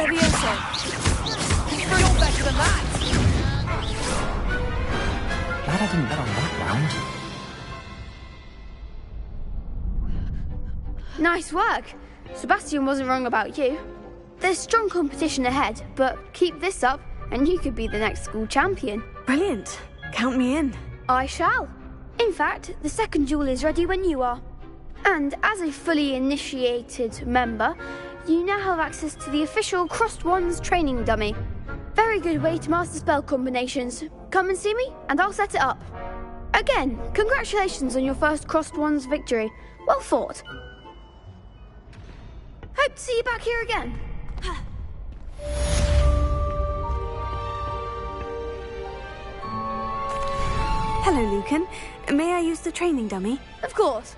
Levioso. You're better than that. Glad I didn't bet on that round. Nice work. Sebastian wasn't wrong about you. There's strong competition ahead, but keep this up and you could be the next school champion. Brilliant. Count me in. I shall. In fact, the second duel is ready when you are. And as a fully initiated member, you now have access to the official Crossed Wands training dummy. Very good way to master spell combinations. Come and see me, and I'll set it up. Again, congratulations on your first Crossed Wands victory. Well fought. Hope to see you back here again. Hello, Lucan. May I use the training dummy? Of course.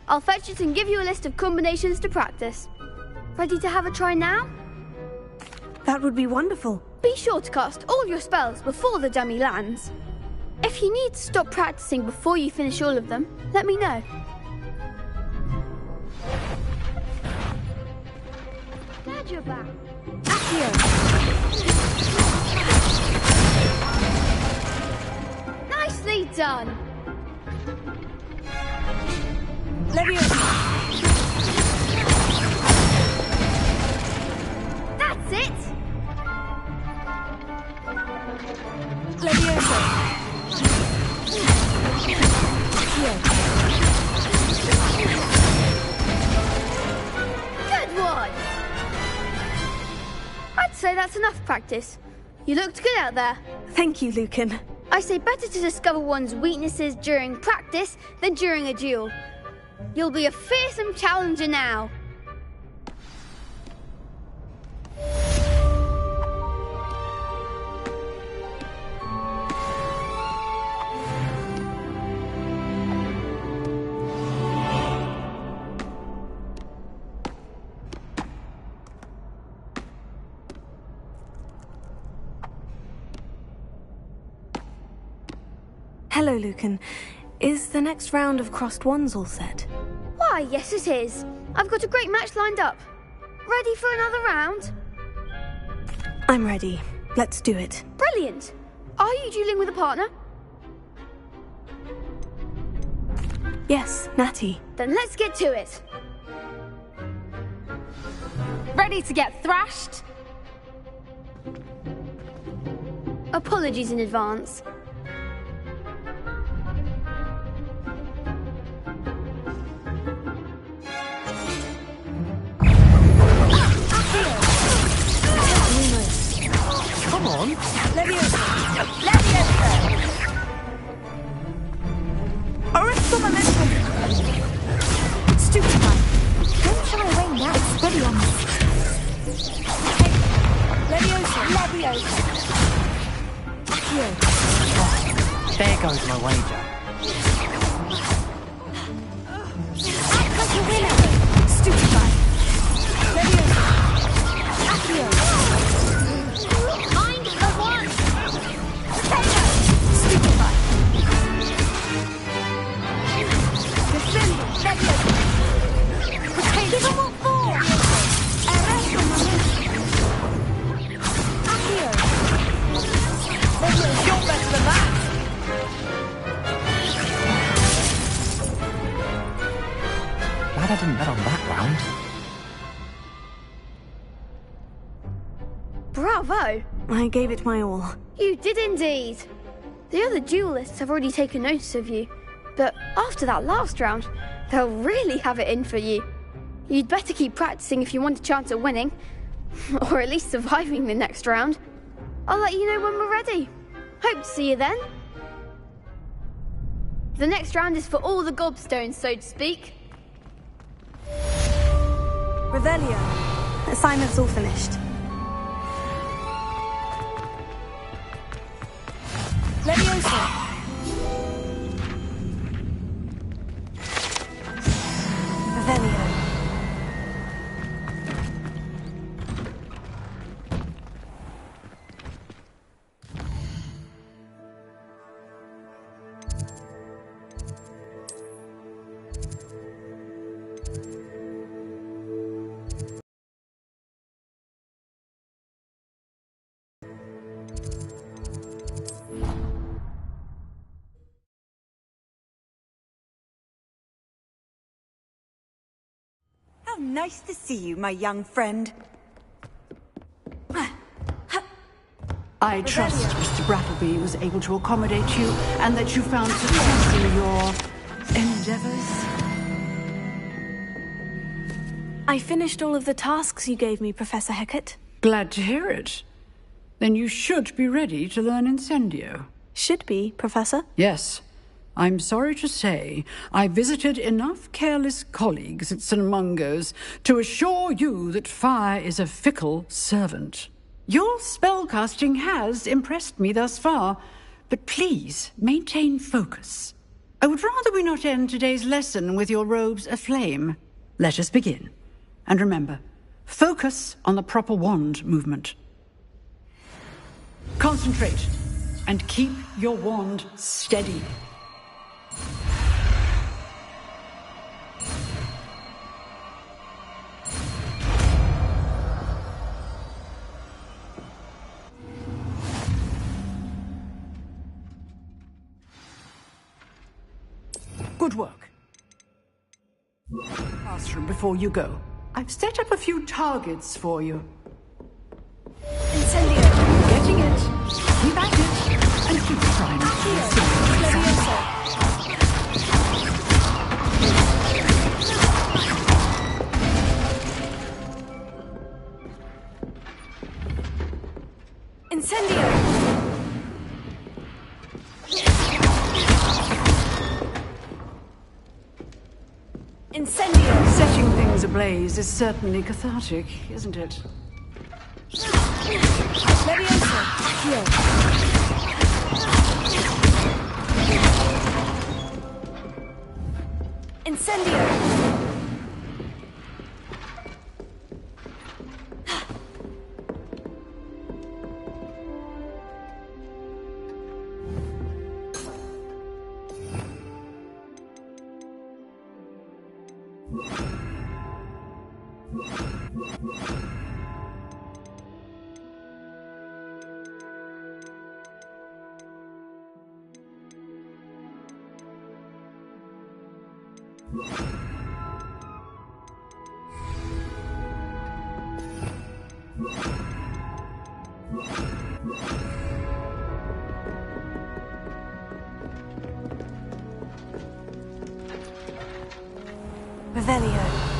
I'll fetch it and give you a list of combinations to practice. Ready to have a try now? That would be wonderful. Be sure to cast all your spells before the dummy lands. If you need to stop practicing before you finish all of them, let me know. Glad you're back. Accio. Nicely done. Levioso. That's it. Levioso. Good one. I'd say that's enough practice. You looked good out there. Thank you, Lucan. I say better to discover one's weaknesses during practice than during a duel. You'll be a fearsome challenger now. Hello, Lucan. Is the next round of Crossed Wands all set? Why, yes it is. I've got a great match lined up. Ready for another round? I'm ready. Let's do it. Brilliant. Are you dueling with a partner? Yes, Natty. Then let's get to it. Ready to get thrashed? Apologies in advance. Come on. Arrest the momentum! Stupid one. Don't shy away now. Steady on me. Leviosa. There goes my wager. Act like a winner. Stupefy. Leviosa. Accio. Mind the one. Potato. Stupefy. Defend. Leviosa. Potato. Give 'em what for. Arresto momentum. Accio. Leviosa. You're better than that. Glad I didn't bet on that round. Bravo! I gave it my all. You did indeed. The other duelists have already taken notice of you, but after that last round, they'll really have it in for you. You'd better keep practicing if you want a chance at winning, or at least surviving the next round. I'll let you know when we're ready. Hope to see you then. The next round is for all the gobstones, so to speak. Revelio. Assignment's all finished. Leviosa. Revelio. How nice to see you, my young friend. I trust Mr. Brattleby was able to accommodate you and that you found success in your endeavors. I finished all of the tasks you gave me, Professor Hecat. Glad to hear it. Then you should be ready to learn Incendio. Should be, Professor? Yes. I'm sorry to say I visited enough careless colleagues at St. Mungo's to assure you that fire is a fickle servant. Your spellcasting has impressed me thus far, but please maintain focus. I would rather we not end today's lesson with your robes aflame. Let us begin. And remember, focus on the proper wand movement. Concentrate and keep your wand steady. Good work. Classroom before you go. I've set up a few targets for you. Incendio. Getting it. Keep at it. And keep trying. Incendio. Incendio. Setting things ablaze is certainly cathartic, isn't it? Leviosa. Accio. Incendio. Revelio.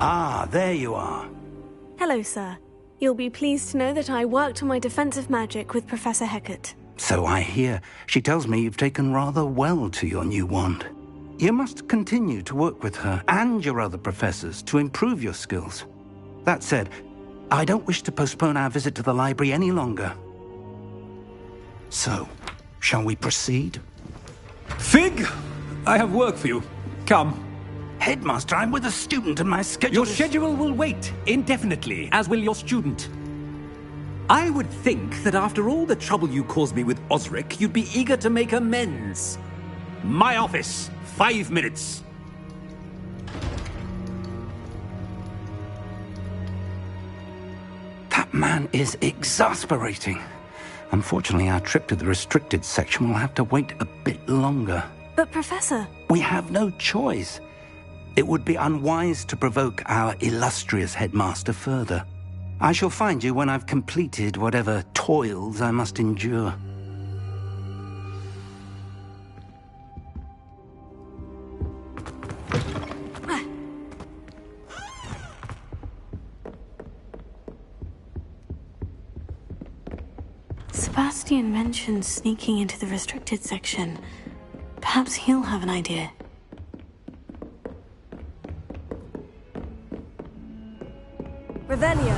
Ah, there you are. Hello, sir. You'll be pleased to know that I worked on my defensive magic with Professor Hecat. So I hear. She tells me you've taken rather well to your new wand. You must continue to work with her and your other professors to improve your skills. That said, I don't wish to postpone our visit to the library any longer. So, shall we proceed? Fig! I have work for you. Come. Headmaster, I'm with a student and my schedule Your schedule will wait indefinitely, as will your student. I would think that after all the trouble you caused me with Osric, you'd be eager to make amends. My office, 5 minutes. That man is exasperating. Unfortunately, our trip to the restricted section will have to wait a bit longer. But, Professor... We have no choice. It would be unwise to provoke our illustrious headmaster further. I shall find you when I've completed whatever toils I must endure. Sebastian mentioned sneaking into the restricted section. Perhaps he'll have an idea. Revelio.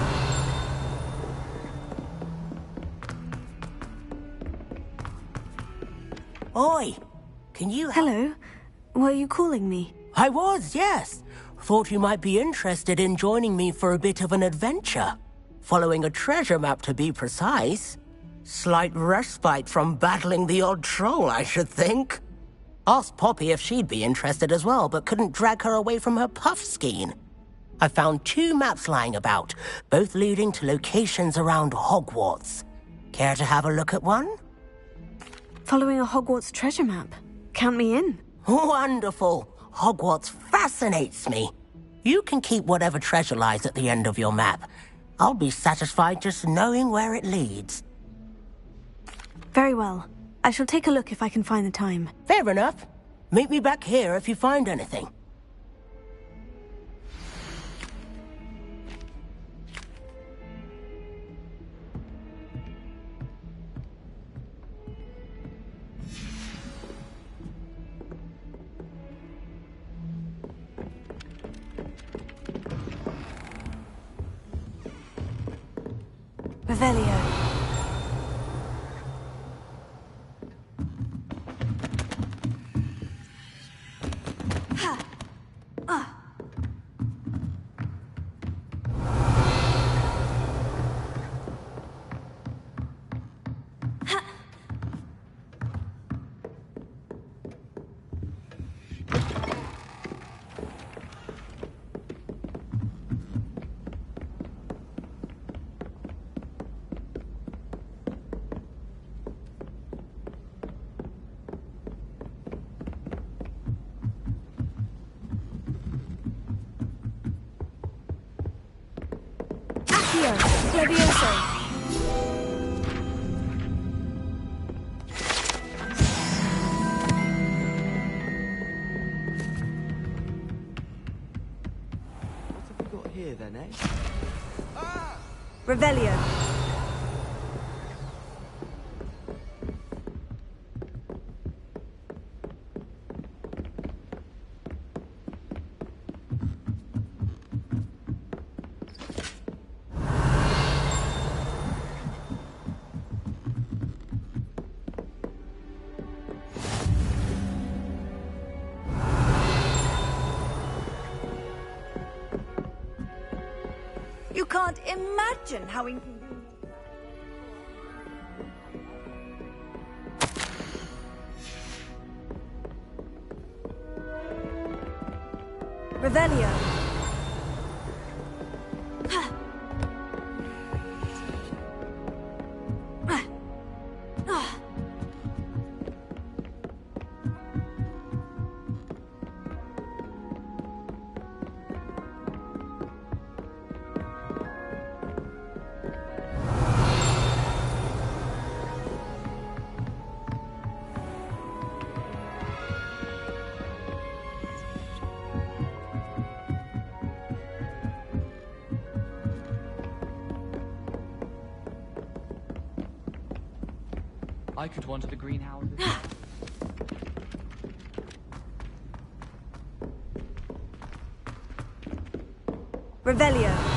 Oi! Can you... Hello? Were you calling me? I was, yes. Thought you might be interested in joining me for a bit of an adventure. Following a treasure map, to be precise. Slight respite from battling the odd troll, I should think. Asked Poppy if she'd be interested as well, but couldn't drag her away from her puff skein. I found 2 maps lying about, both leading to locations around Hogwarts. Care to have a look at one? Following a Hogwarts treasure map. Count me in. Wonderful. Hogwarts fascinates me. You can keep whatever treasure lies at the end of your map. I'll be satisfied just knowing where it leads. Very well. I shall take a look if I can find the time. Fair enough. Meet me back here if you find anything. Revelio. Levioso. What have we got here then, eh? Revelio. can't imagine how Revelio. I could wander the greenhouses. Revelio.